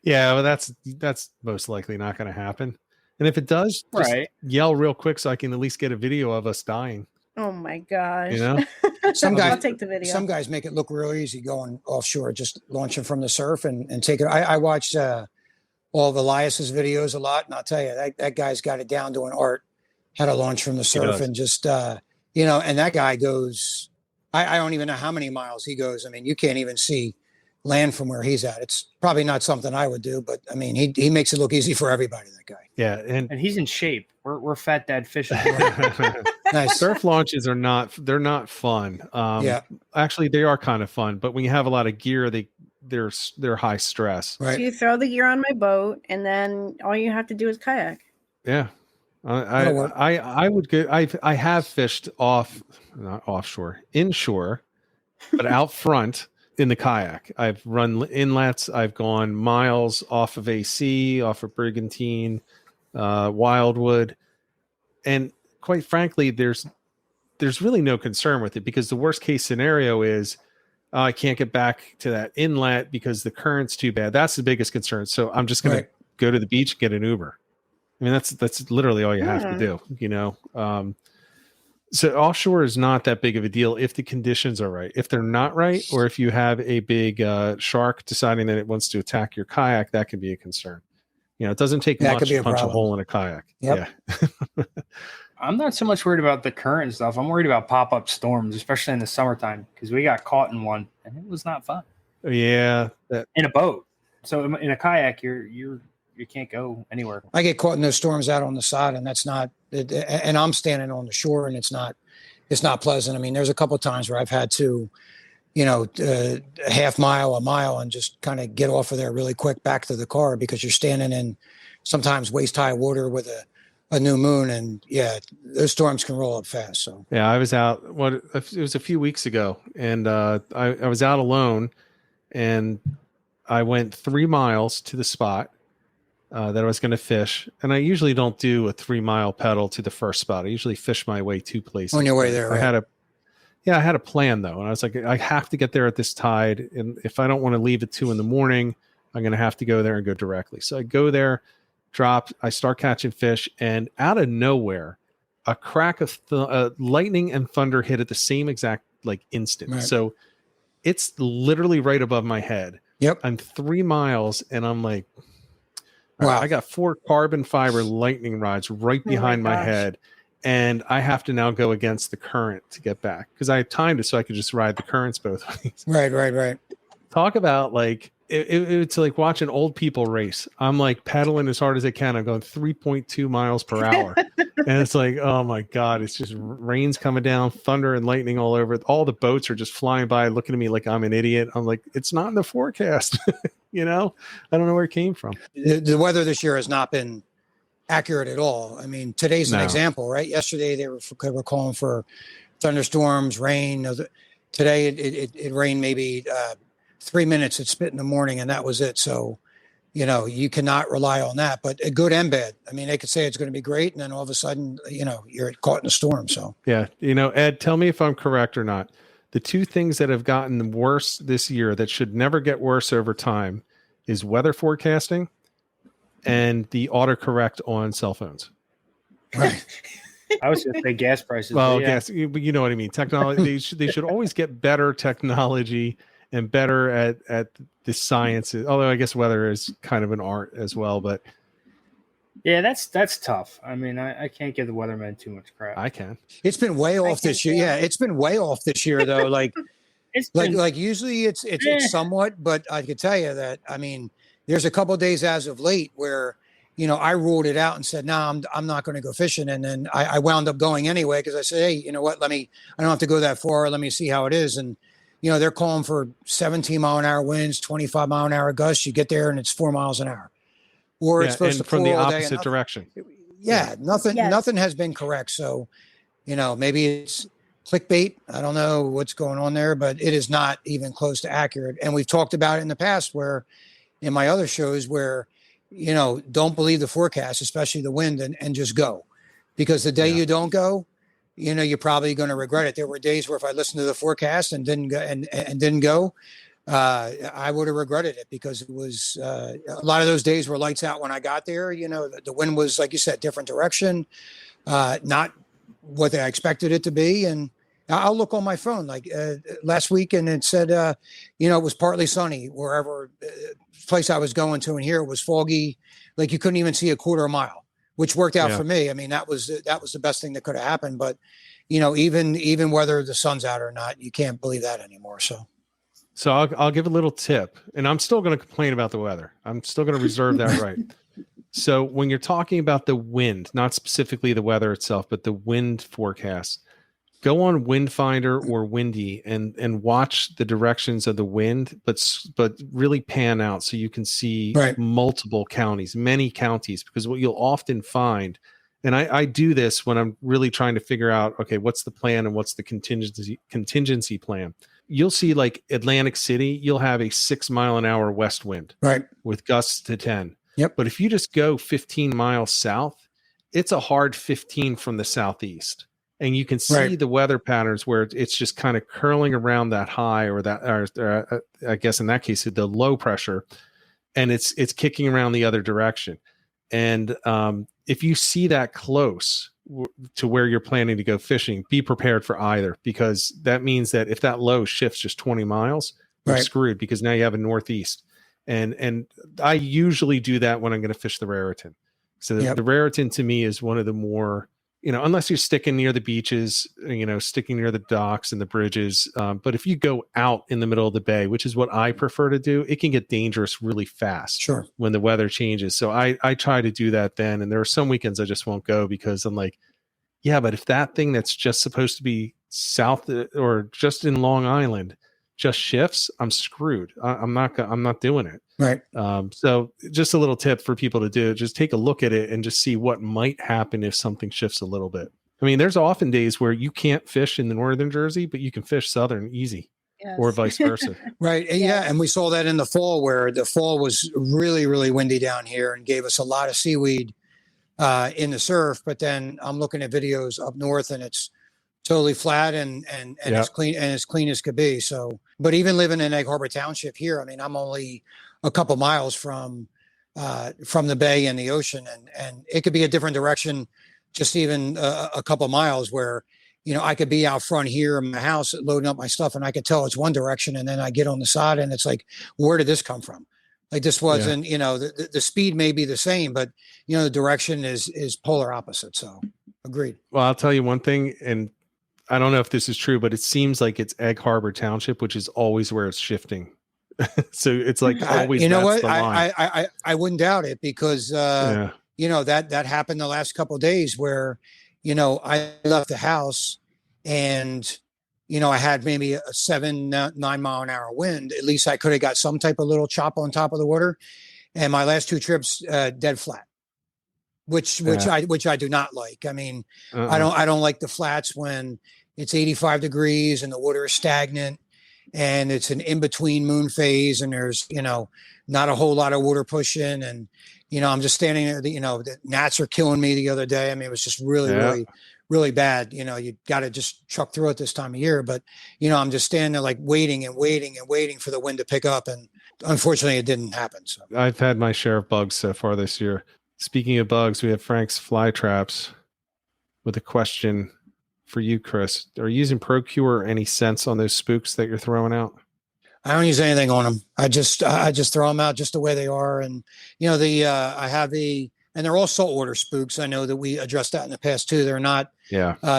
Yeah, well, that's most likely not going to happen. And if it does, just yell real quick so I can at least get a video of us dying. Oh my gosh! You know, I'll take the video. Some guys make it look real easy going offshore, just launching from the surf and take it. I watched all of Elias's videos a lot, and I'll tell you that guy's got it down to an art how to launch from the surf and just and that guy goes. I don't even know how many miles he goes. I mean, you can't even see land from where he's at. It's probably not something I would do, but I mean, he makes it look easy for everybody. That guy. Yeah, and he's in shape. We're fat dad fishing. Nice. Surf launches are not fun. Actually, they are kind of fun, but when you have a lot of gear, they're high stress. Right. So you throw the gear on my boat, and then all you have to do is kayak. Yeah. I would go. I have fished not offshore, inshore, but out front in the kayak. I've run inlets. I've gone miles off of AC, off of Brigantine, Wildwood, and quite frankly, there's really no concern with it because the worst case scenario is I can't get back to that inlet because the current's too bad. That's the biggest concern. So I'm just going to go to the beach and get an Uber. I mean, that's literally all you have to do, you know? So offshore is not that big of a deal if the conditions are right. If they're not right, or if you have a big shark deciding that it wants to attack your kayak, that can be a concern. You know, it doesn't take much to punch a hole in a kayak. Yep. Yeah. I'm not so much worried about the current and stuff. I'm worried about pop-up storms, especially in the summertime, because we got caught in one and it was not fun. Yeah. In a boat. So in a kayak, you can't go anywhere. I get caught in those storms out on the side, and that's not. And I'm standing on the shore, and it's not pleasant. I mean, there's a couple of times where I've had to, a half mile, a mile, and just kind of get off of there really quick back to the car because you're standing in sometimes waist high water with a new moon, and those storms can roll up fast. So yeah, I was out. It was a few weeks ago, and I was out alone, and I went 3 miles to the spot that I was going to fish. And I usually don't do a 3 mile pedal to the first spot. I usually fish my way 2 places. On your way there, right? I had a plan though. And I was like, I have to get there at this tide. And if I don't want to leave at 2 a.m, I'm going to have to go there and go directly. So I go there, I start catching fish, and out of nowhere, a crack of lightning and thunder hit at the same exact instant. Right. So it's literally right above my head. Yep. I'm 3 miles and I'm like, wow. I got 4 carbon fiber lightning rods right behind my head, and I have to now go against the current to get back because I timed it so I could just ride the currents both ways. Right. Talk about it's like watching old people race. I'm like pedaling as hard as I can. I'm going 3.2 miles per hour. And it's like, oh my God, it's just rain's coming down, thunder and lightning all over. All the boats are just flying by, looking at me like I'm an idiot. I'm like, it's not in the forecast. I don't know where it came from. The weather this year has not been accurate at all. I mean, today's an example, right? Yesterday they were calling for thunderstorms, rain. Today it rained maybe 3 minutes. It spit in the morning, and that was it. So, you cannot rely on that. But good and bad. I mean, they could say it's going to be great, and then all of a sudden, you're caught in a storm. So yeah, Ed, tell me if I'm correct or not. The 2 things that have gotten worse this year that should never get worse over time is weather forecasting and the autocorrect on cell phones. Right. I was going to say gas prices. Well, gas, you know what I mean. Technology. they should always get better technology and better at the sciences. Although I guess weather is kind of an art as well, but yeah, that's tough. I mean, I can't give the weatherman too much crap. I can. It's been way off this year. Yeah, it's been way off this year though. Like, usually it's somewhat, but I could tell you that. I mean, there's a couple of days as of late where, I ruled it out and said, no, I'm not going to go fishing, and then I wound up going anyway because I said, hey, you know what? I don't have to go that far. Let me see how it is, and they're calling for 17 mile an hour winds, 25 mile an hour gusts. You get there and it's 4 miles an hour. Or it's supposed to from pour the all day opposite direction. nothing has been correct. So, maybe it's clickbait. I don't know what's going on there, but it is not even close to accurate. And we've talked about it in the past where in my other shows where, don't believe the forecast, especially the wind, and just go, because the day you don't go, you're probably going to regret it. There were days where if I listened to the forecast and didn't go and didn't go, I would have regretted it, because it was a lot of those days were lights out when I got there. The wind was, like you said, different direction, not what I expected it to be. And I'll look on my phone like last week, and it said, it was partly sunny wherever place I was going to, and here it was foggy, like you couldn't even see a quarter mile, which worked out for me. I mean, that was the best thing that could have happened. But even whether the sun's out or not, you can't believe that anymore. So I'll give a little tip, and I'm still going to complain about the weather. I'm still going to reserve that right. So when you're talking about the wind, not specifically the weather itself, but the wind forecast, go on Windfinder or Windy and watch the directions of the wind, but really pan out so you can see multiple counties, many counties, because what you'll often find, and I do this when I'm really trying to figure out, okay, what's the plan and what's the contingency plan. You'll see like Atlantic City, you'll have a 6 mile an hour west wind, with gusts to 10. Yep. But if you just go 15 miles south, it's a hard 15 from the southeast. And you can see the weather patterns where it's just kind of curling around that high or I guess in that case, the low pressure, and it's kicking around the other direction. And if you see that close to where you're planning to go fishing, be prepared for either, because that means that if that low shifts just 20 miles, you're screwed, because now you have a northeast. And I usually do that when I'm going to fish the Raritan. So the Raritan to me is one of the more, unless you're sticking near the beaches, sticking near the docks and the bridges. But if you go out in the middle of the bay, which is what I prefer to do, it can get dangerous really fast when the weather changes. So I try to do that then. And there are some weekends I just won't go, because I'm like, yeah, but if that thing that's just supposed to be south or just in Long Island just shifts, I'm screwed. I'm not doing it. Right. So just a little tip for people to do, just take a look at it and just see what might happen if something shifts a little bit. I mean, there's often days where you can't fish in the northern Jersey, but you can fish southern easy, or vice versa. Right. Yeah. And we saw that in the fall, where the fall was really, really windy down here and gave us a lot of seaweed in the surf. But then I'm looking at videos up north, and it's totally flat and as clean as could be. So, but even living in Egg Harbor Township here, I mean, I'm only a couple miles from the bay and the ocean, and it could be a different direction, just even a couple miles, where, I could be out front here in my house loading up my stuff, and I could tell it's one direction, and then I get on the side and it's like, where did this come from? Like, this wasn't, the speed may be the same, but the direction is polar opposite. So agreed. Well, I'll tell you one thing, and I don't know if this is true, but it seems like it's Egg Harbor Township, which is always where it's shifting. So it's like always. You know what? I wouldn't doubt it, because that happened the last couple of days where I left the house and I had maybe a 7-9 mile an hour wind. At least I could have got some type of little chop on top of the water. And my last two trips dead flat, which I do not like. I mean, I don't like the flats when it's 85 degrees and the water is stagnant and it's an in-between moon phase, and there's, not a whole lot of water pushing. And, I'm just standing there, the gnats are killing me the other day. I mean, it was just really, really bad. You got to just truck through it this time of year. But, I'm just standing there like waiting for the wind to pick up. And unfortunately it didn't happen. So I've had my share of bugs so far this year. Speaking of bugs, we have Frank's Fly Traps with a question for you, Chris. Are you using ProCure, any sense on those spooks that you're throwing out? I don't use anything on them. I just throw them out just the way they are. And, I have and they're all saltwater spooks. I know that we addressed that in the past too. They're not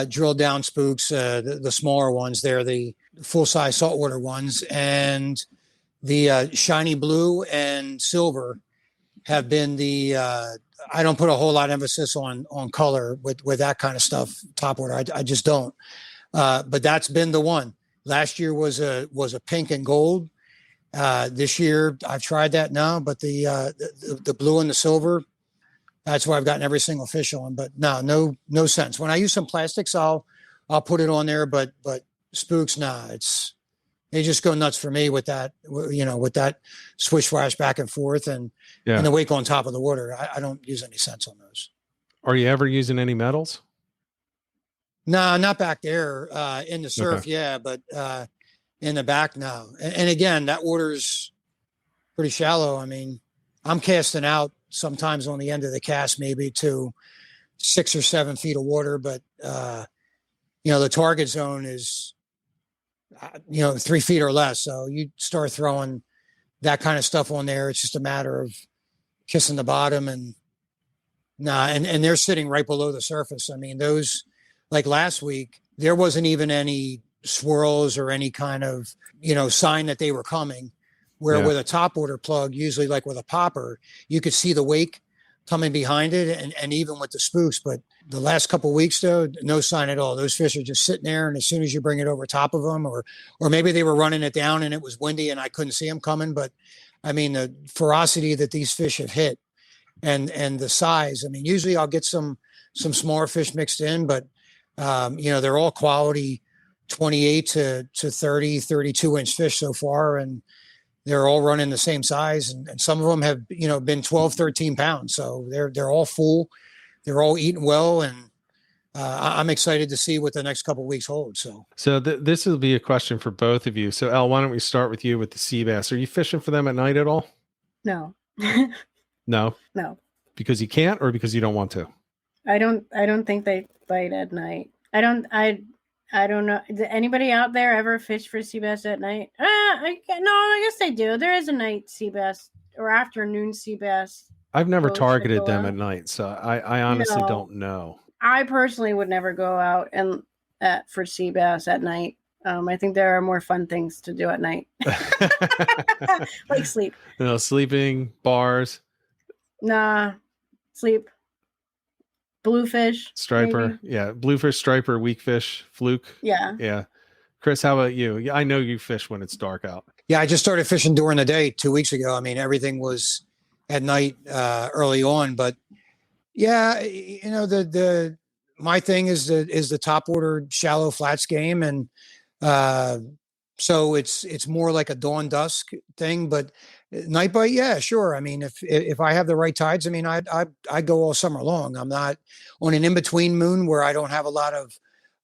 drilled down spooks. The smaller ones, they're the full size saltwater ones, and the shiny blue and silver have been the, I don't put a whole lot of emphasis on color with that kind of stuff, topwater. I just don't. But that's been the one. Last year was a pink and gold. This year I've tried that now, but the blue and the silver, That's why I've gotten every single fish on, but no sense. When I use some plastics, I'll put it on there, but spooks, they just go nuts for me with that, with that swish flash back and forth and the wake on top of the water. I don't use any sense on those. Are you ever using any metals? No, not back there in the surf. Okay. Yeah. But in the back, no. And again, that water's pretty shallow. I mean, I'm casting out sometimes on the end of the cast, maybe to 6 or 7 feet of water. But, the target zone is, 3 feet or less. So you start throwing that kind of stuff on there. It's just a matter of kissing the bottom and they're sitting right below the surface. I mean, those, like last week, there wasn't even any swirls or any kind of, sign that they were coming. Where with a top water plug, usually like with a popper, you could see the wake coming behind it and even with the spooks. But the last couple of weeks, though, no sign at all. Those fish are just sitting there. And as soon as you bring it over top of them, or maybe they were running it down and it was windy and I couldn't see them coming. But I mean, the ferocity that these fish have hit and the size, I mean, usually I'll get some smaller fish mixed in, but they're all quality 28 to 30, 32 inch fish so far. And they're all running the same size. And some of them have, been 12, 13 pounds. So they're all full. They're all eating well. And I'm excited to see what the next couple of weeks hold. So this will be a question for both of you. So Elle, why don't we start with you with the sea bass? Are you fishing for them at night at all? No. No. Because you can't, or because you don't want to? I don't think they bite at night. I don't know. Did anybody out there ever fish for sea bass at night? I guess they do. There is a night sea bass or afternoon sea bass. I've never targeted them at night, so I honestly don't know. I personally would never go out for sea bass at night. I think there are more fun things to do at night, like sleep. Sleeping, bars. Nah, sleep. Bluefish, striper, maybe. Yeah, bluefish, striper, weakfish, fluke. Yeah. Chris, how about you? I know you fish when it's dark out. Yeah, I just started fishing during the day 2 weeks ago. I mean, everything was at night early on, but yeah, my thing is the top order shallow flats game, and so it's more like a dawn dusk thing, but night bite, yeah, sure. I mean, if I have the right tides, I mean, I go all summer long. I'm not on an in-between moon where I don't have a lot of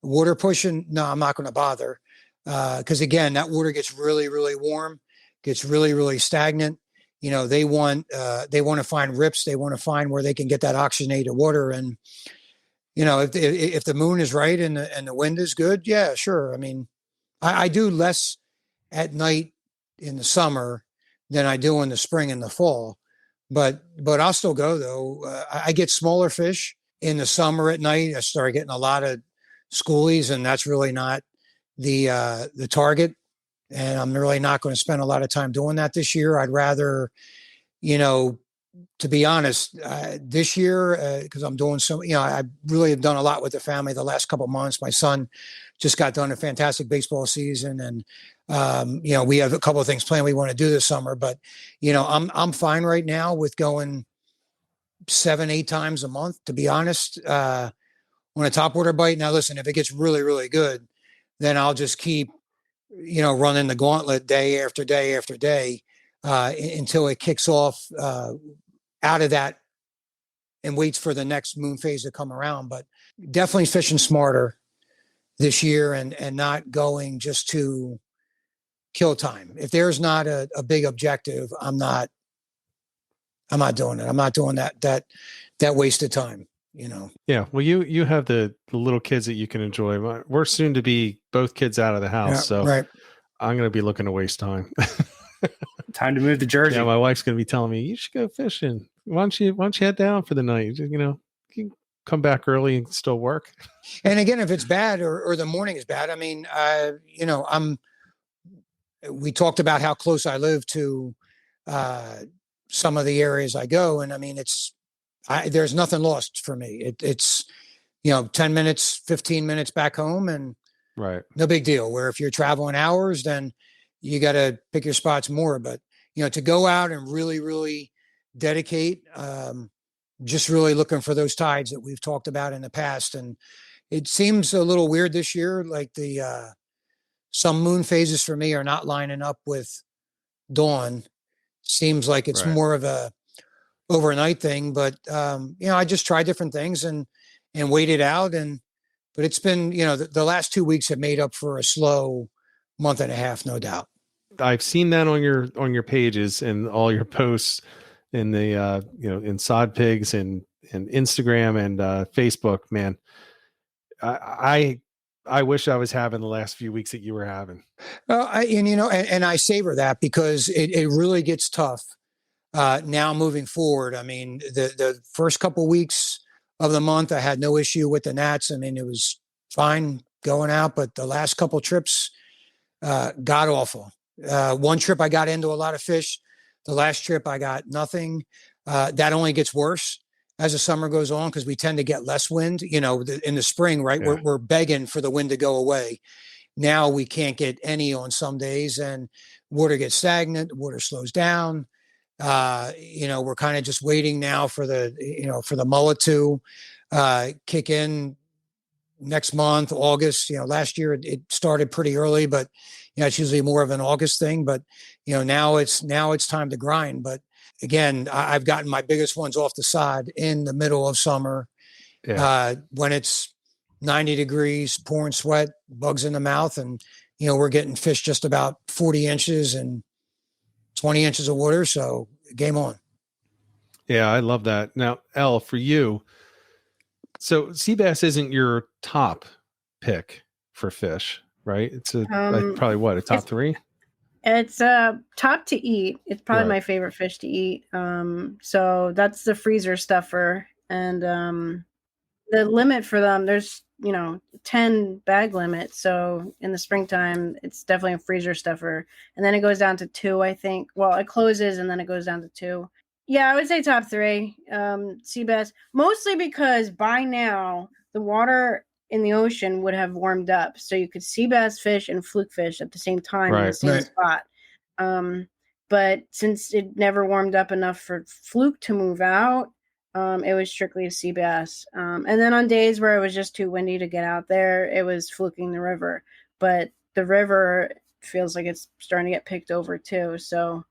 water pushing. No, I'm not going to bother. Because again, that water gets really, really warm, gets really, really stagnant. They want to find rips. They want to find where they can get that oxygenated water. And, if the moon is right and the wind is good, yeah, sure. I mean, I do less at night in the summer than I do in the spring and the fall, but I'll still go though. I get smaller fish in the summer at night. I start getting a lot of schoolies, and that's really not the target. And I'm really not going to spend a lot of time doing that this year. I'd rather, to be honest, this year, because I'm doing I really have done a lot with the family the last couple of months. My son just got done a fantastic baseball season, and we have a couple of things planned we want to do this summer. But I'm fine right now with going 7-8 times a month, to be honest, on a topwater bite. Now, listen, if it gets really, really good, then I'll just keep running the gauntlet day after day after day until it kicks off out of that and waits for the next moon phase to come around. But definitely fishing smarter this year and not going just to kill time. If there's not a big objective, I'm not doing it. I'm not doing that wasted time. Yeah. Well, you have the little kids that you can enjoy. We're soon to be both kids out of the house. Yeah, so right. I'm going to be looking to waste time. Time to move to Jersey. Yeah. My wife's going to be telling me, you should go fishing. Why don't you head down for the night? You can come back early and still work. And again, if it's bad or the morning is bad, I mean, we talked about how close I live to some of the areas I go. And I mean, there's nothing lost for me. It's 10 minutes, 15 minutes back home, and right. No big deal. Where if you're traveling hours, then you got to pick your spots more. But, to go out and really, really dedicate, just really looking for those tides that we've talked about in the past. And it seems a little weird this year. Like some moon phases for me are not lining up with dawn. Seems like it's more of a overnight thing, but I just try different things and wait it out. But it's been, the last 2 weeks have made up for a slow month and a half, no doubt. I've seen that on your pages and all your posts in the in Sod Pigs and Instagram and Facebook. Man, I wish I was having the last few weeks that you were having. And I savor that because it really gets tough now moving forward. I mean, the first couple weeks of the month, I had no issue with the gnats. I mean, it was fine going out, but the last couple trips got awful. One trip I got into a lot of fish. The last trip I got nothing. That only gets worse as the summer goes on because we tend to get less wind. In the spring, right? Yeah. We're begging for the wind to go away. Now we can't get any on some days, and water gets stagnant. Water slows down. We're kind of just waiting now for the mullet to kick in next month, August. Last year it started pretty early, but it's usually more of an August thing. But now it's time to grind. But again, I've gotten my biggest ones off the side in the middle of summer, when it's 90 degrees, pouring sweat, bugs in the mouth, and we're getting fish just about 40 inches and 20 inches of water. So game on. Yeah, I love that. Now, Elle, for you, so sea bass isn't your top pick for fish, right? It's probably a top three. It's top to eat. It's probably my favorite fish to eat. So that's the freezer stuffer, and the limit for them, there's 10 bag limit. So in the springtime, it's definitely a freezer stuffer, and then it goes down to 2, I think. Well, it closes and then it goes down to 2. Yeah, I would say top 3, sea bass, mostly because by now the water in the ocean would have warmed up. So you could sea bass fish and fluke fish at the same time in the same spot. But since it never warmed up enough for fluke to move out, it was strictly a sea bass. And then on days where it was just too windy to get out there, it was fluking the river. But the river feels like it's starting to get picked over too. So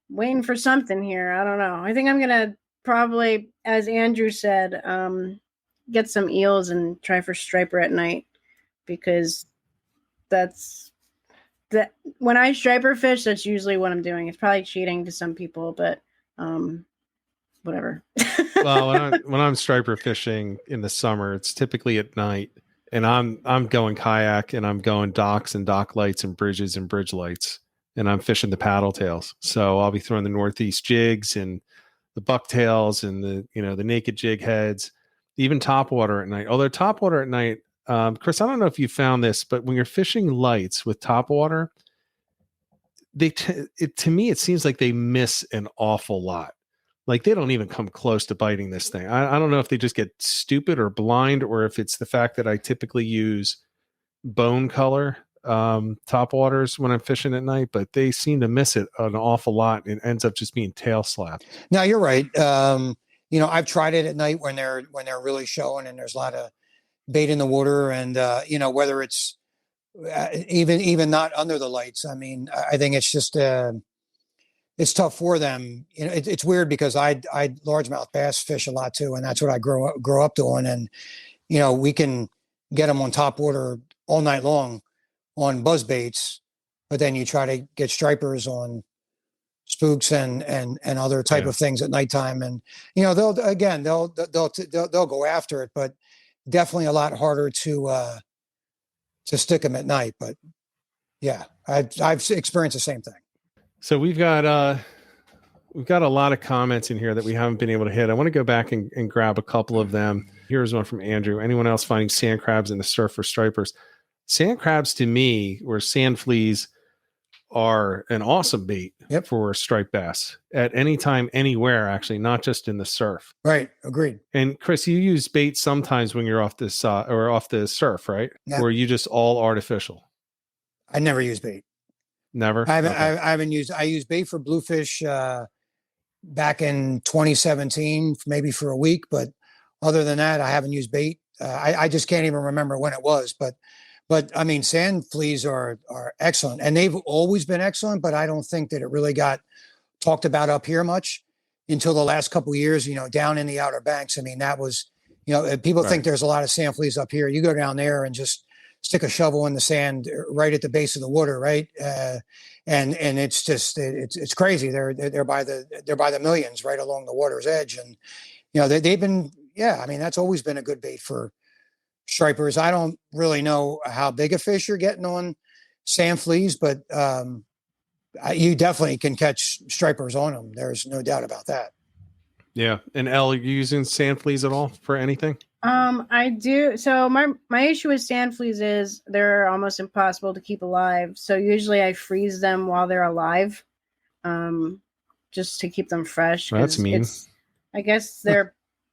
waiting for something here. I don't know. I think I'm going to probably, as Andrew said, get some eels and try for striper at night, because when I striper fish, that's usually what I'm doing. It's probably cheating to some people, but whatever. Well, when I'm striper fishing in the summer, it's typically at night, and I'm going kayak, and I'm going docks and dock lights and bridges and bridge lights, and I'm fishing the paddle tails. So I'll be throwing the northeast jigs and the bucktails and the naked jig heads, even topwater at night. Although topwater at night, Chris, I don't know if you found this, but when you're fishing lights with topwater, to me it seems like they miss an awful lot. Like they don't even come close to biting this thing. I don't know if they just get stupid or blind, or if it's the fact that I typically use bone color topwaters when I'm fishing at night, but they seem to miss it an awful lot. And it ends up just being tail slapped. No, you're right. I've tried it at night when they're really showing and there's a lot of bait in the water, and whether it's even not under the lights. I mean, I think it's just it's tough for them. It's weird because I largemouth bass fish a lot too, and that's what I grow up doing. And we can get them on top water all night long on buzz baits, but then you try to get stripers on spooks and other type of things at nighttime, and they'll go after it, but definitely a lot harder to stick them at night. But yeah, I've experienced the same thing. So we've got a lot of comments in here that we haven't been able to hit. I want to go back and grab a couple of them. Here's one from Andrew. Anyone else finding sand crabs in the surf for stripers? Sand crabs, to me, or sand fleas, are an awesome bait for striped bass at any time, anywhere, actually, not just in the surf. Right. Agreed. And Chris, you use bait sometimes when you're off the surf, right? Yeah. Or are you just all artificial? I never use bait. Never? I use bait for bluefish back in 2017, maybe for a week. But other than that, I haven't used bait. I just can't even remember when it was. But I mean, sand fleas are excellent, and they've always been excellent. But I don't think that it really got talked about up here much until the last couple of years. Down in the Outer Banks. I mean, that was, people think there's a lot of sand fleas up here. You go down there and just stick a shovel in the sand right at the base of the water, right? And it's just it's crazy. They're by the millions right along the water's edge, and they've been. Yeah, I mean, that's always been a good bait for stripers. I don't really know how big a fish you're getting on sand fleas, but you definitely can catch stripers on them. There's no doubt about that. Yeah. And Elle, are you using sand fleas at all for anything? I do. So my issue with sand fleas is they're almost impossible to keep alive. So usually I freeze them while they're alive, just to keep them fresh. Well, that's mean. I guess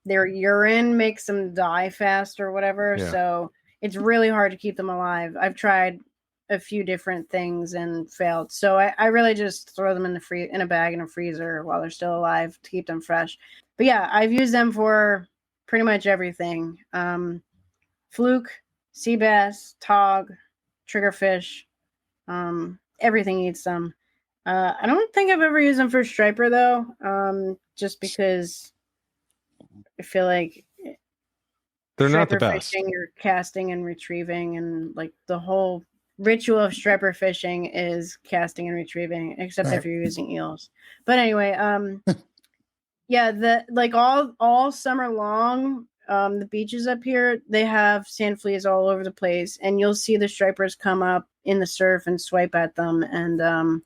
their urine makes them die fast or whatever. Yeah. So it's really hard to keep them alive. I've tried a few different things and failed. So I really just throw them in a bag in a freezer while they're still alive to keep them fresh. But yeah, I've used them for pretty much everything. Fluke, sea bass, tog, triggerfish, everything eats them. I don't think I've ever used them for striper though, just because I feel like they're not the best. Fishing, you're casting and retrieving, and like the whole ritual of striper fishing is casting and retrieving, except if you're using eels. But anyway, yeah, all summer long, the beaches up here, they have sand fleas all over the place, and you'll see the stripers come up in the surf and swipe at them. And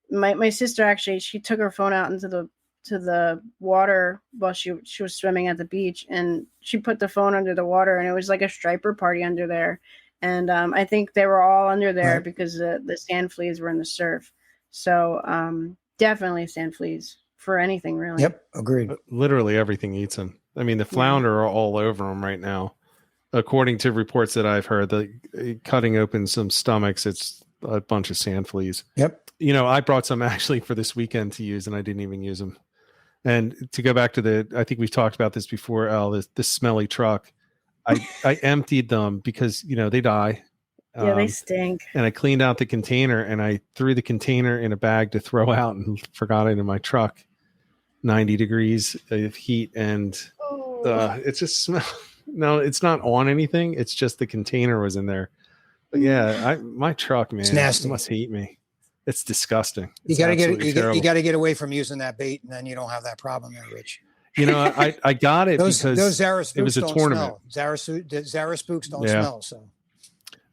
my sister actually, she took her phone out into the water while she was swimming at the beach, and she put the phone under the water, and it was like a striper party under there. And I think they were all under there because the sand fleas were in the surf. So definitely sand fleas for anything, really. Yep, agreed. Literally everything eats them. I mean, the flounder are all over them right now. According to reports that I've heard, cutting open some stomachs, it's a bunch of sand fleas. Yep. I brought some actually for this weekend to use, and I didn't even use them. And to go back to I think we've talked about this before, Elle, this smelly truck. I emptied them because, they die. Yeah, they stink. And I cleaned out the container, and I threw the container in a bag to throw out and forgot it in my truck. 90 degrees of heat, and it's just smell. No, it's not on anything. It's just the container was in there. But yeah, my truck, man, it's nasty. It must hate me. It's disgusting. You got to get away from using that bait, and then you don't have that problem there, Rich. I got it because those Zara spooks it was a tournament. Zara spooks don't smell. So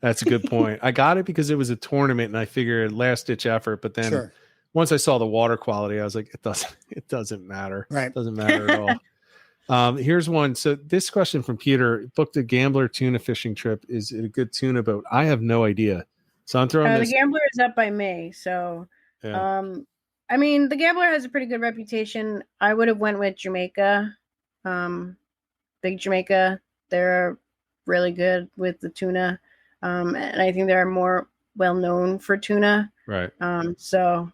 that's a good point. I got it because it was a tournament, and I figured last ditch effort. But then once I saw the water quality, I was like, it doesn't matter. Right, it doesn't matter at all. Here's one. So this question from Peter: booked a Gambler tuna fishing trip. Is it a good tuna boat? I have no idea. So I'm throwing the Gambler is up by May. So I mean, the Gambler has a pretty good reputation. I would have went with Jamaica, Big Jamaica. They're really good with the tuna, and I think they're more well known for tuna. Right. So,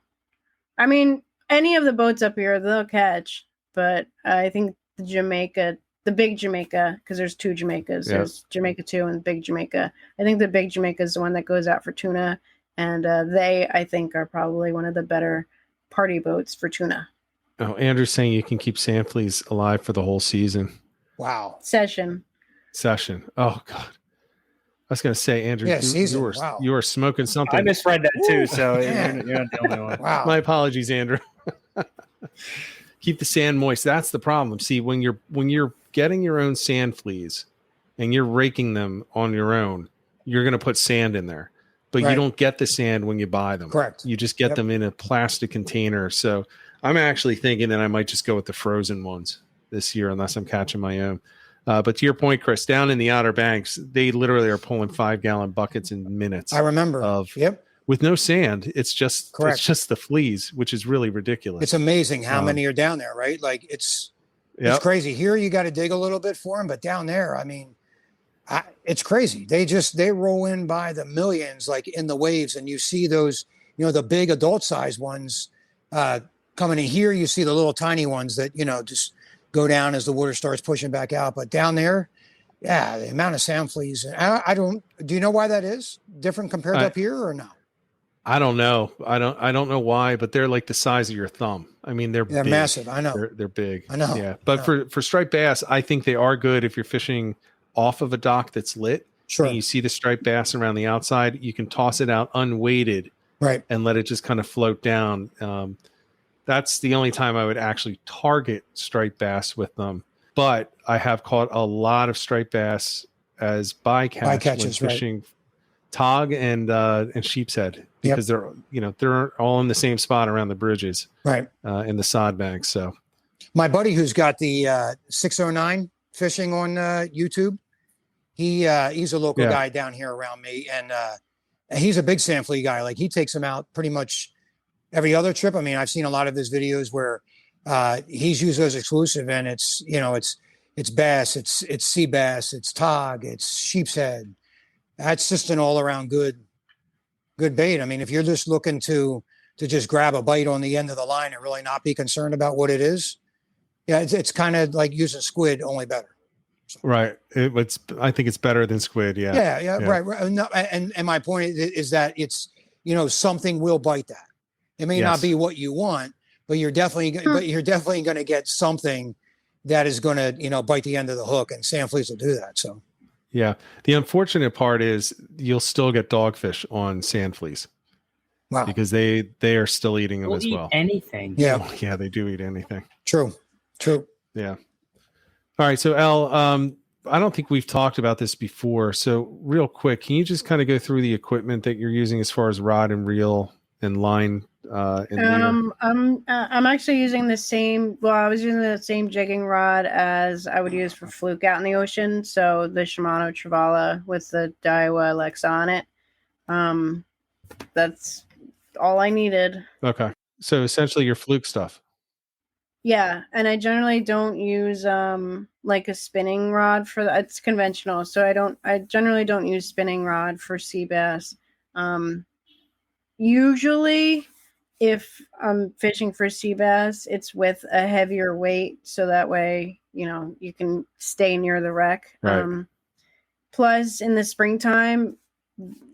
I mean, any of the boats up here they'll catch, but I think the Big Jamaica, because there's two Jamaicas. Yeah. There's Jamaica 2 and Big Jamaica. I think the Big Jamaica is the one that goes out for tuna, and they, I think, are probably one of the better party boats for tuna. Oh, Andrew's saying you can keep sand fleas alive for the whole season. Wow. Session. Oh God. I was going to say, Andrew, you are smoking something. I misread that too, so you're not the only one. Wow. My apologies, Andrew. Keep the sand moist. That's the problem. See, when you're getting your own sand fleas and you're raking them on your own, you're going to put sand in there. But you don't get the sand when you buy them. Correct. You just get them in a plastic container. So I'm actually thinking that I might just go with the frozen ones this year, unless I'm catching my own. But to your point, Chris, down in the Outer Banks, they literally are pulling 5-gallon buckets in minutes. I remember. With no sand. It's just the fleas, which is really ridiculous. It's amazing how many are down there, right? Like it's crazy. Here you got to dig a little bit for them, but down there, I mean, it's crazy. They roll in by the millions, like in the waves, and you see those, the big adult size ones, coming in here, you see the little tiny ones that, just go down as the water starts pushing back out. But down there, yeah, the amount of sand fleas. Do you know why that is different compared to up here or no? I don't know. I don't know why, but they're like the size of your thumb. I mean, they're big. Massive. I know. They're big. I know. Yeah. But for striped bass, I think they are good if you're fishing off of a dock that's lit. Sure. And you see the striped bass around the outside, you can toss it out unweighted, right, and let it just kind of float down. That's the only time I would actually target striped bass with them. But I have caught a lot of striped bass as bycatches when fishing tog and sheep's head, because they're all in the same spot around the bridges, right, in the sod banks. So my buddy who's got the 609 fishing on YouTube, he's a local guy down here around me, and he's a big sand flea guy. Like, he takes them out pretty much every other trip. I mean, I've seen a lot of his videos where he's used those exclusive, and it's bass, it's sea bass, it's tog, it's sheep's head. That's just an all around good bait. I mean, if you're just looking to just grab a bite on the end of the line and really not be concerned about what it is, it's kind of like using squid, only better. So. Right. I think it's better than squid. Yeah. Yeah. Right. No, and my point is that it's, something will bite that. It may not be what you want, but you're definitely going to get something that is going to, bite the end of the hook, and sand fleas will do that. So. Yeah. The unfortunate part is you'll still get dogfish on sand fleas. Wow. Because they are still eating them as well. Anything. Yeah. Oh, yeah, they do eat anything. True. Yeah. All right. So Elle, I don't think we've talked about this before. So real quick, can you just kind of go through the equipment that you're using as far as rod and reel and line? I'm actually using the same. Well, I was using the same jigging rod as I would use for fluke out in the ocean. So the Shimano Travala with the Daiwa Alexa on it. That's all I needed. Okay. So essentially your fluke stuff. Yeah, and I generally don't use like a spinning rod for that. It's conventional, so I generally don't use spinning rod for sea bass. Usually, if I'm fishing for sea bass, it's with a heavier weight, so that way you can stay near the wreck. Right. Plus, in the springtime,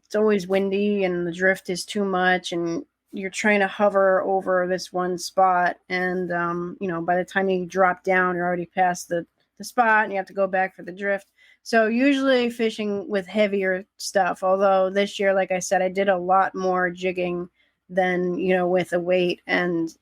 it's always windy and the drift is too much, and you're trying to hover over this one spot, and by the time you drop down, you're already past the spot, and you have to go back for the drift. So usually fishing with heavier stuff, although this year, like I said, I did a lot more jigging than with a weight and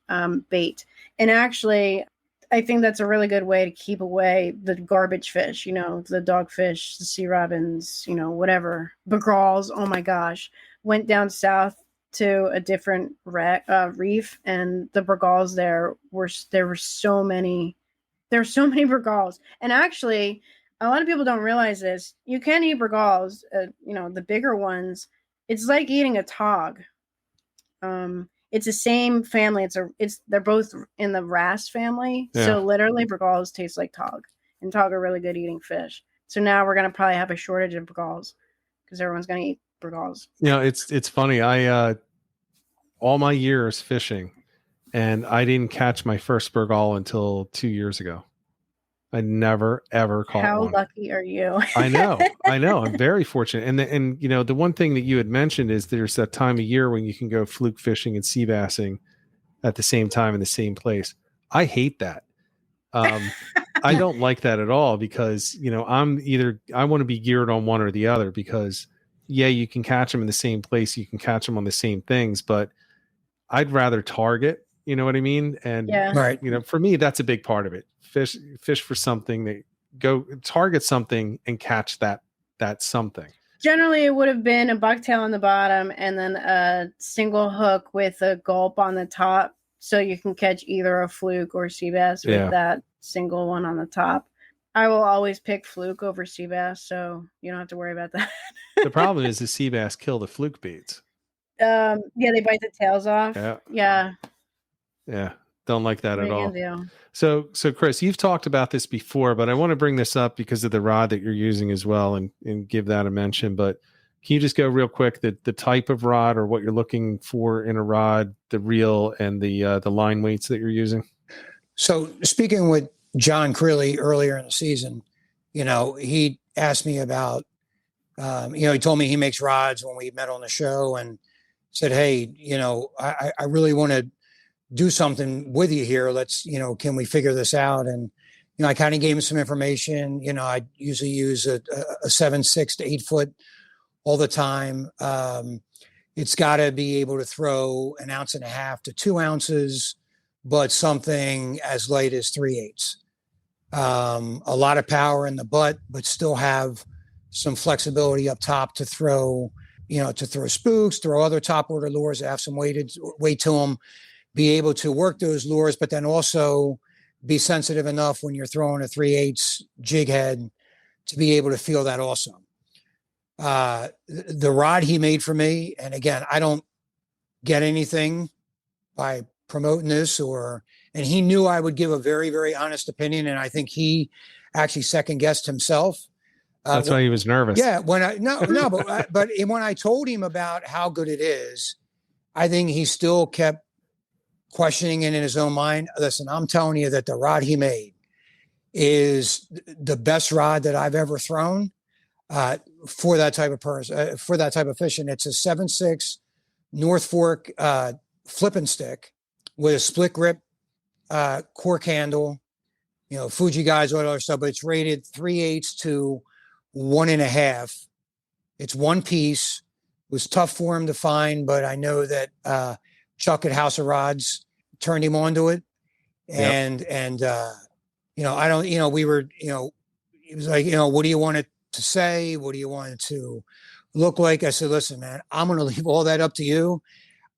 bait. And actually, I think that's a really good way to keep away the garbage fish, the dogfish, the sea robins, whatever. Begrawls, oh my gosh. Went down south to a different reef, and the Begrawls there were so many Begrawls. And actually, a lot of people don't realize this. You can eat Begrawls, the bigger ones. It's like eating a tog. It's the same family. They're both in the wrasse family. Yeah. So literally Begrawls taste like tog, and tog are really good eating fish. So now we're going to probably have a shortage of Begrawls because everyone's going to eat Begrawls. It's funny. I all my years fishing, and I didn't catch my first Begral until 2 years ago. I never ever caught one. How lucky are you? I know. I'm very fortunate. And the one thing that you had mentioned is there's that time of year when you can go fluke fishing and sea bassing at the same time in the same place. I hate that. I don't like that at all, because I want to be geared on one or the other, because you can catch them in the same place, you can catch them on the same things, but I'd rather target, you know what I mean? And right. For me, that's a big part of it. Fish for something, that go target something and catch that something. Generally, it would have been a bucktail on the bottom and then a single hook with a gulp on the top, so you can catch either a fluke or sea bass with that single one on the top. I will always pick fluke over sea bass, so you don't have to worry about that. The problem is the sea bass kill the fluke baits. They bite the tails off. Yeah. Don't like that at all. So Chris, you've talked about this before, but I want to bring this up because of the rod that you're using as well, and give that a mention. But Can you just go real quick, the type of rod or what you're looking for in a rod, the reel and the line weights that you're using? So speaking with John Creeley earlier in the season, he asked me about, he told me he makes rods when we met on the show and said, hey, I really want to do something with you here. Let's, can we figure this out? And, I kind of gave him some information. I usually use a 7.6 to 8 foot all the time. It's got to be able to throw 1.5 ounces to 2 ounces, but something as light as 3/8. A lot of power in the butt, but still have some flexibility up top to throw, to throw spooks, throw other top order lures that have some weight to them, be able to work those lures, but then also be sensitive enough when you're throwing a 3/8 jig head to be able to feel that also. The rod he made for me, and again, I don't get anything by promoting this and he knew I would give a very, very honest opinion. And I think he actually second guessed himself. That's why he was nervous. Yeah. But when I told him about how good it is, I think he still kept questioning it in his own mind. Listen, I'm telling you that the rod he made is the best rod that I've ever thrown for that type of person, for that type of fishing. It's a 7.6 North Fork flipping stick with a split grip cork handle, Fuji guys, all that other stuff, but it's rated 3/8 to 1.5. It's one piece. It was tough for him to find, but I know that Chuck at House of Rods turned him onto it. And, I don't, we were, he was like, what do you want it to say? What do you want it to look like? I said, listen, man, I'm going to leave all that up to you.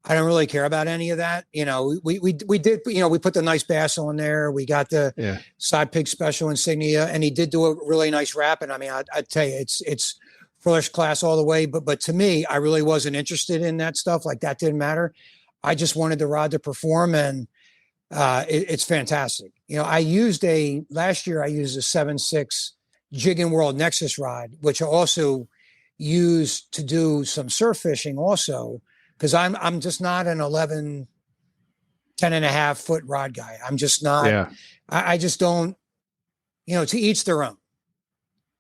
I don't really care about any of that. We did, we put the nice bass on there. We got the side pig special insignia, and he did do a really nice wrap. And I mean, I tell you, it's first class all the way. But to me, I really wasn't interested in that stuff. Like that didn't matter. I just wanted the rod to perform, and it's fantastic. Last year I used a 7.6 Jigging World Nexus rod, which I also used to do some surf fishing also, because I'm just not an 11, 10.5 foot rod guy. I'm just not. Yeah. I just don't, to each their own.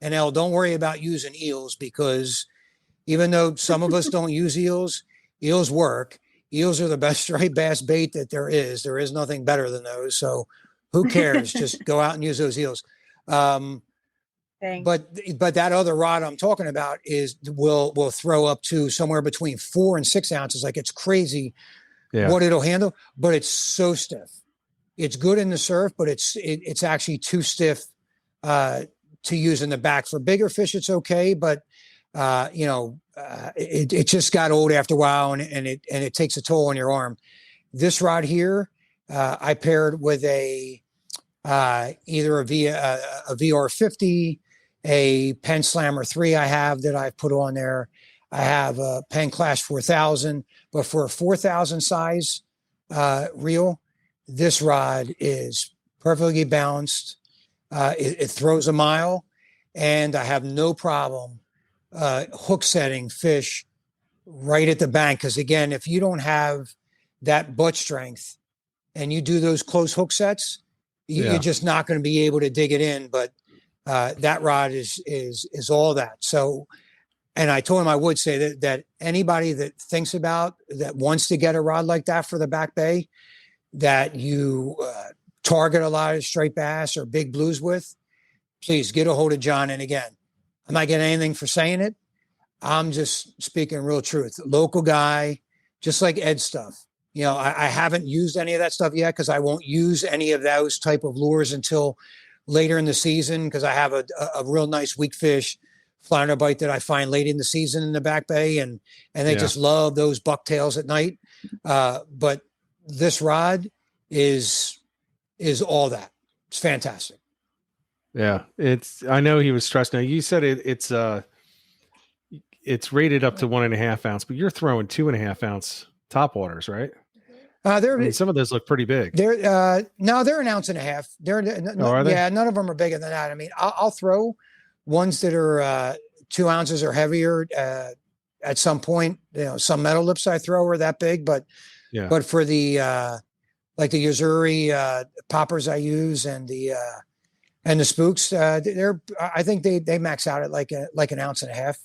And Elle, don't worry about using eels, because even though some of us don't use eels, eels work. Eels are the best striped bass bait that there is. There is nothing better than those. So who cares? Just go out and use those eels. But that other rod I'm talking about will throw up to somewhere between 4 and 6 ounces. Like, it's crazy what it'll handle, but it's so stiff. It's good in the surf, but it's actually too stiff to use in the back. For bigger fish, it's okay, but it just got old after a while, and it takes a toll on your arm. This rod here, I paired with either a VR50, a Penn Slammer 3 I have that I've put on there. I have a Penn Clash 4000, but for a 4000 size reel, this rod is perfectly balanced. It throws a mile, and I have no problem hook setting fish right at the bank. Because again, if you don't have that butt strength and you do those close hook sets, you're just not going to be able to dig it in. But that rod is all that. So, and I told him I would say that anybody that thinks about that wants to get a rod like that for the back bay, that you target a lot of straight bass or big blues with, please get a hold of John. And again, I'm not getting anything for saying it. I'm just speaking real truth. Local guy, just like Ed stuff. I haven't used any of that stuff yet, because I won't use any of those type of lures until later in the season, because I have a real nice weak fish flounder bite that I find late in the season in the back bay, and they just love those bucktails at night. But this rod is all that. It's fantastic. Yeah, I know he was stressed. Now you said it's rated up to 1.5 ounce, but you're throwing 2.5 ounce top waters, right? Some of those look pretty big. They're 1.5 ounces. Are they? Yeah, none of them are bigger than that. I mean, I'll throw ones that are 2 ounces or heavier at some point, some metal lips I throw are that big, but for the like the Yuzuri poppers I use and the spooks, I think they max out at like an ounce and a half.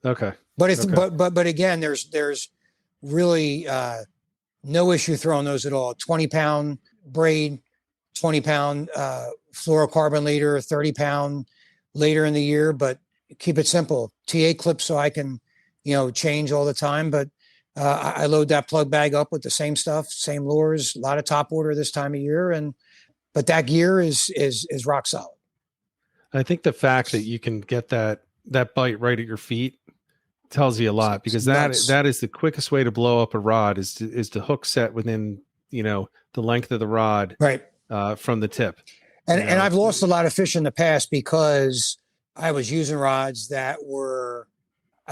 Okay. But again, there's really no issue throwing those at all. 20-pound braid, 20-pound fluorocarbon leader, 30-pound later in the year, but keep it simple. TA clips so I can, change all the time. But I load that plug bag up with the same stuff, same lures, a lot of top order this time of year. But that gear is rock solid. I think the fact that you can get that bite right at your feet tells you a lot, because that is the quickest way to blow up a rod is to hook set within, the length of the rod, right, from the tip. And I've lost a lot of fish in the past because I was using rods I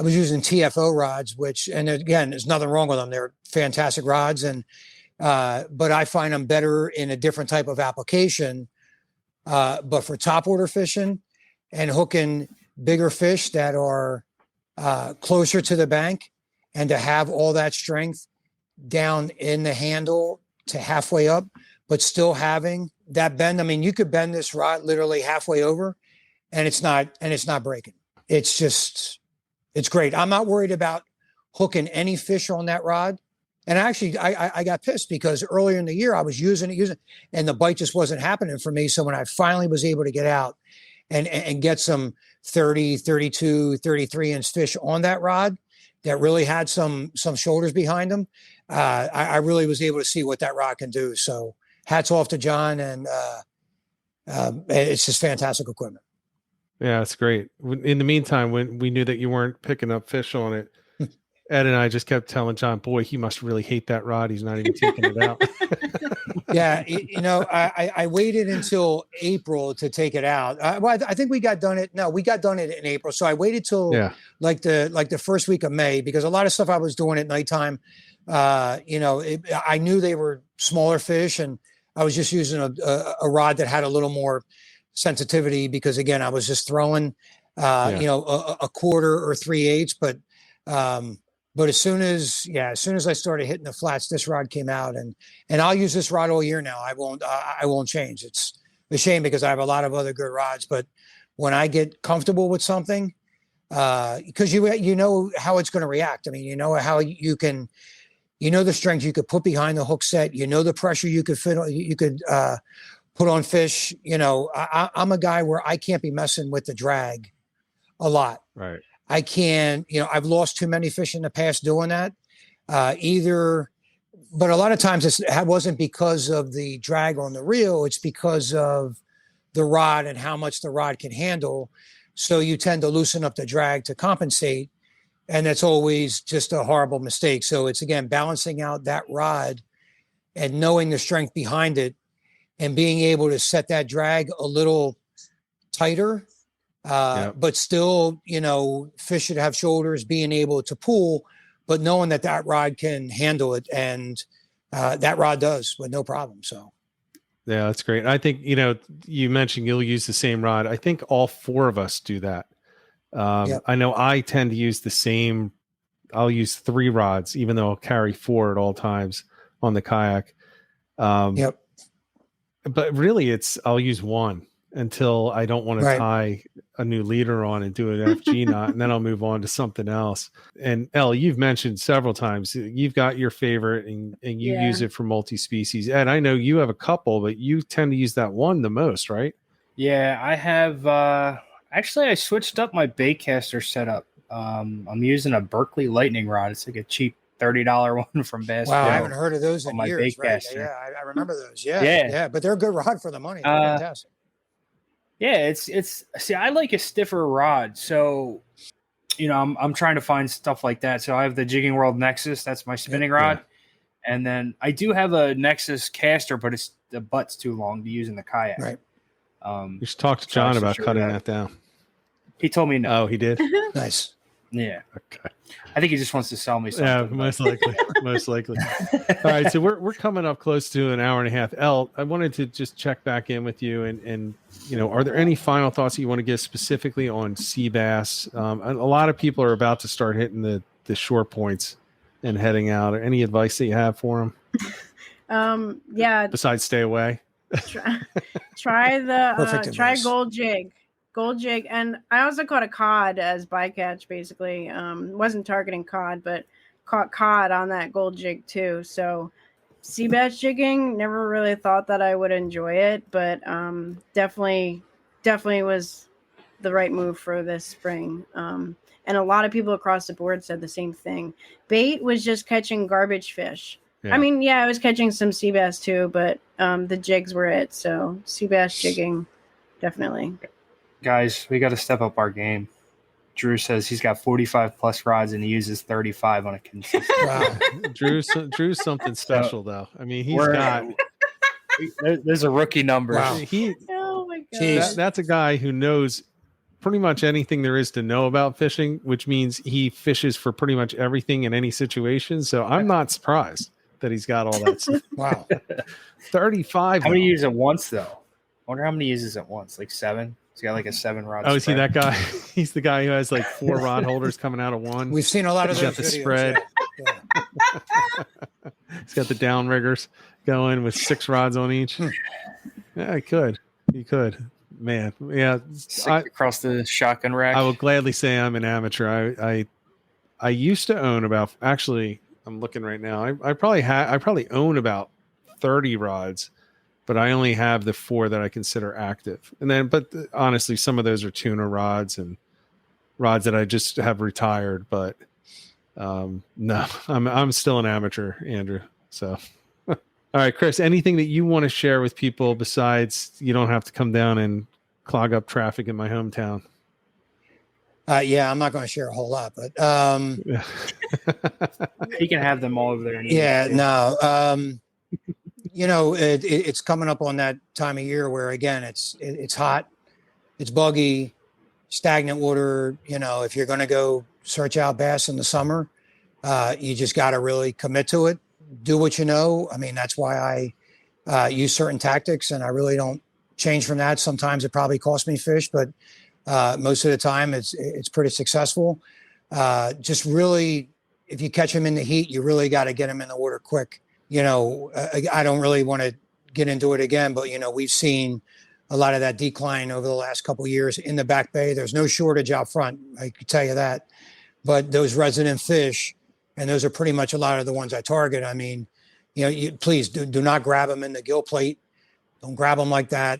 was using TFO rods, and again, there's nothing wrong with them. They're fantastic rods. But I find them better in a different type of application. But for top order fishing and hooking bigger fish that are closer to the bank, and to have all that strength down in the handle to halfway up, but still having that bend. I mean, you could bend this rod literally halfway over and it's not breaking. It's great. I'm not worried about hooking any fish on that rod. And actually, I got pissed because earlier in the year I was using it, and the bite just wasn't happening for me. So when I finally was able to get out and get some 30, 32, 33-inch fish on that rod that really had some shoulders behind them, I really was able to see what that rod can do. So hats off to John, and it's just fantastic equipment. Yeah, it's great. In the meantime, when we knew that you weren't picking up fish on it, Ed and I just kept telling John, boy, he must really hate that rod. He's not even taking it out. Yeah. I waited until April to take it out. I think we got done in April. So I waited till like the first week of May, because a lot of stuff I was doing at nighttime, I knew they were smaller fish, and I was just using a rod that had a little more sensitivity, because again, I was just throwing, a quarter or 3/8, but as soon as I started hitting the flats, this rod came out, and I'll use this rod all year now. I won't change. It's a shame because I have a lot of other good rods, but when I get comfortable with something, because you know how it's going to react. I mean, you know how you can, the strength you could put behind the hook set, the pressure you could put on fish. I'm a guy where I can't be messing with the drag a lot. Right. I can't, I've lost too many fish in the past doing that. But a lot of times it wasn't because of the drag on the reel. It's because of the rod and how much the rod can handle. So you tend to loosen up the drag to compensate. And that's always just a horrible mistake. So it's, again, balancing out that rod and knowing the strength behind it and being able to set that drag a little tighter. But still, fish should have shoulders, being able to pull, but knowing that rod can handle it, and that rod does with no problem. So, yeah, that's great. I think, you mentioned you'll use the same rod. I think all four of us do that. I know I tend to use the same. I'll use 3 rods, even though I'll carry 4 at all times on the kayak. But really, I'll use 1 until I don't want to tie a new leader on and do an FG knot, and then I'll move on to something else. And Elle, you've mentioned several times you've got your favorite, and you use it for multi-species. And I know you have a couple, but you tend to use that one the most, right? Yeah, I have. Actually, I switched up my baitcaster setup. I'm using a Berkeley Lightning rod. It's like a cheap $30 one from Bass. Wow, I haven't heard of those in years. Right? Yeah, I remember those. Yeah, but they're a good rod for the money. They're fantastic. Yeah, see, I like a stiffer rod. So, I'm trying to find stuff like that. So I have the Jigging World Nexus. That's my spinning rod. And then I do have a Nexus caster, but the butt's too long to use in the kayak. Right. You should talk to John about cutting that down. He told me no. Oh, he did? Nice. Yeah. Okay. I think he just wants to sell me something. Yeah, most likely. Most likely. All right. So we're coming up close to an hour and a half. Elle, I wanted to just check back in with you and are there any final thoughts that you want to give specifically on sea bass? A lot of people are about to start hitting the shore points and heading out. Any advice that you have for them? Yeah. Besides stay away. Try gold jig, and I also caught a cod as bycatch. Basically, wasn't targeting cod, but caught cod on that gold jig too. So, sea bass jigging, never really thought that I would enjoy it, but definitely was the right move for this spring. And a lot of people across the board said the same thing. Bait was just catching garbage fish. Yeah. I mean, yeah, I was catching some sea bass too, but the jigs were it. So sea bass jigging, definitely. Guys, we got to step up our game. Drew says he's got 45 plus rods and he uses 35 on a consistent. Wow. Drew's something special though. I mean, there's a rookie number. Wow. Oh my God. That's a guy who knows pretty much anything there is to know about fishing, which means he fishes for pretty much everything in any situation. So I'm not surprised that he's got all that stuff. Wow. 35. How many uses at once though? I wonder how many uses at once? Like 7? He's got like a 7 rod. Oh, is he that guy? He's the guy who has like 4 rod holders coming out of one. We've seen a lot of He's those got the videos, spread. Yeah. He's got the downriggers going with 6 rods on each. Yeah, he could. Man, yeah. 6 across the shotgun rack. I will gladly say I'm an amateur. I used to own about. Actually, I'm looking right now. I probably own about 30 rods. But I only have the 4 that I consider active. But honestly, some of those are tuna rods and rods that I just have retired. But no, I'm still an amateur, Andrew. So, all right, Chris, anything that you want to share with people besides you don't have to come down and clog up traffic in my hometown? Yeah, I'm not going to share a whole lot, but he can have them all over there. Yeah, no. It's coming up on that time of year where, again, it's hot, it's buggy, stagnant water. If you're going to go search out bass in the summer, you just got to really commit to it. Do what you know. I mean, that's why I use certain tactics, and I really don't change from that. Sometimes it probably costs me fish, but most of the time it's pretty successful. Just really, if you catch them in the heat, you really got to get them in the water quick. I don't really want to get into it again, but, we've seen a lot of that decline over the last couple of years in the back bay. There's no shortage out front, I can tell you that. But those resident fish, and those are pretty much a lot of the ones I target. I mean, please do not grab them in the gill plate. Don't grab them like that.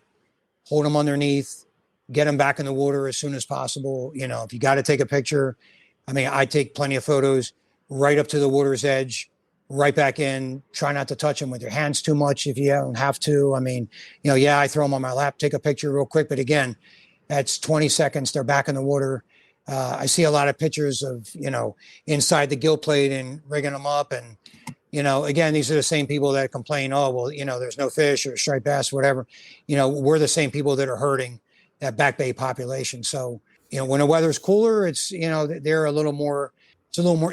Hold them underneath. Get them back in the water as soon as possible. If you got to take a picture, I mean, I take plenty of photos right up to the water's edge. Right back in, try not to touch them with your hands too much if you don't have to. I mean, I throw them on my lap, take a picture real quick. But again, that's 20 seconds. They're back in the water. I see a lot of pictures of, inside the gill plate and rigging them up. And, again, these are the same people that complain, oh, well, there's no fish or striped bass, whatever. We're the same people that are hurting that back bay population. So, when the weather's cooler, it's, they're a little more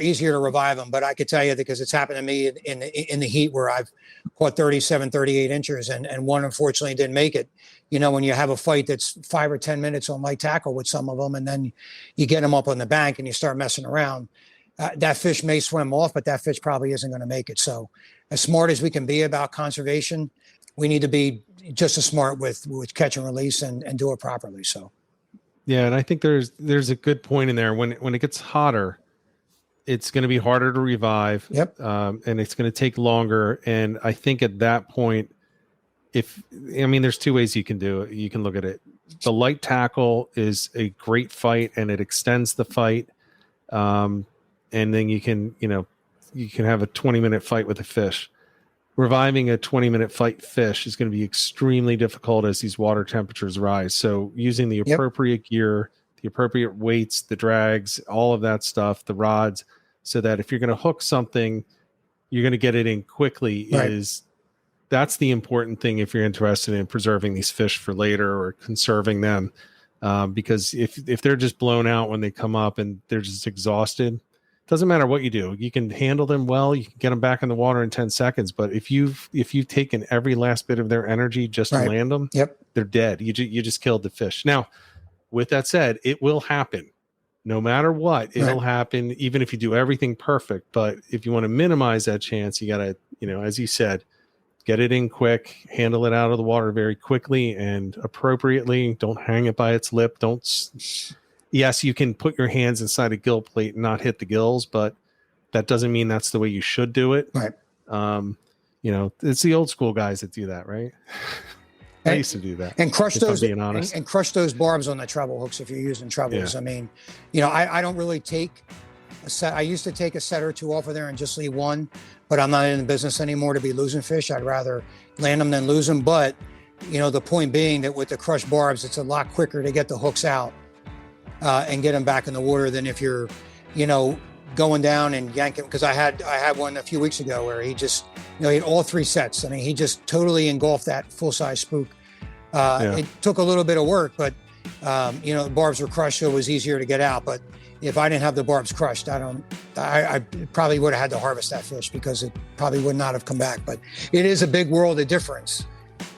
easier to revive them. But I could tell you, because it's happened to me in the heat where I've caught 37, 38 inches and one unfortunately didn't make it. When you have a fight that's 5 or 10 minutes on light tackle with some of them, and then you get them up on the bank and you start messing around, that fish may swim off, but that fish probably isn't going to make it. So as smart as we can be about conservation, we need to be just as smart with catch and release and do it properly. So. Yeah. And I think there's a good point in there. When it gets hotter, it's going to be harder to revive. Yep. And it's going to take longer. And I think at that point, there's 2 ways you can do it. You can look at it. The light tackle is a great fight and it extends the fight. And then you can have a 20-minute fight with a fish. Reviving a 20-minute fight fish is going to be extremely difficult as these water temperatures rise. So using the appropriate gear, the appropriate weights, the drags, all of that stuff, the rods, so that if you're going to hook something, you're going to get it in quickly. Right. That's the important thing if you're interested in preserving these fish for later or conserving them. Because if they're just blown out when they come up and they're just exhausted, doesn't matter what you do. You can handle them well. You can get them back in the water in 10 seconds. But if you've taken every last bit of their energy just to land them, they're dead. You just killed the fish. Now, with that said, it will happen. No matter what, it'll happen, even if you do everything perfect. But if you want to minimize that chance, you got to, as you said, get it in quick, handle it out of the water very quickly and appropriately. Don't hang it by its lip. Yes, you can put your hands inside a gill plate and not hit the gills, but that doesn't mean that's the way you should do it. Right. It's the old school guys that do that, right? I used to do that and crush those and crush those barbs on the treble hooks if you're using trebles. Yeah. I mean, I don't really take a set. I used to take a set or two off of there and just leave one, but I'm not in the business anymore to be losing fish. I'd rather land them than lose them. But the point being that with the crushed barbs, it's a lot quicker to get the hooks out and get them back in the water than if you're, going down and yanking. Because I had one a few weeks ago where he just, he had all three sets. I mean, he just totally engulfed that full-size spook. It took a little bit of work, but the barbs were crushed, so it was easier to get out. But if I didn't have the barbs crushed, I probably would have had to harvest that fish because it probably would not have come back. But it is a big world of difference.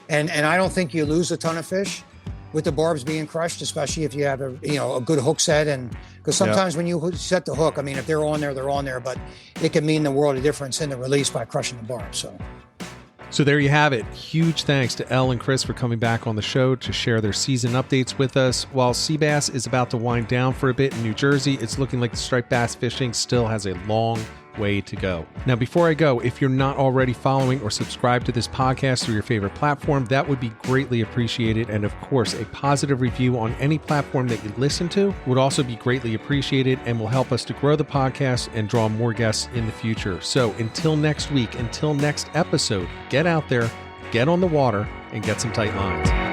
And I don't think you lose a ton of fish with the barbs being crushed, especially if you have a good hook set. And because sometimes when you set the hook, I mean, if they're on there, but it can mean the world of difference in the release by crushing the barbs. So there you have it. Huge thanks to Elle and Chris for coming back on the show to share their season updates with us. While sea bass is about to wind down for a bit in New Jersey, it's looking like the striped bass fishing still has a long way to go. Now, before I go, if you're not already following or subscribed to this podcast through your favorite platform, that would be greatly appreciated. And of course, a positive review on any platform that you listen to would also be greatly appreciated and will help us to grow the podcast and draw more guests in the future. So until next week, until next episode, get out there, get on the water, and get some tight lines.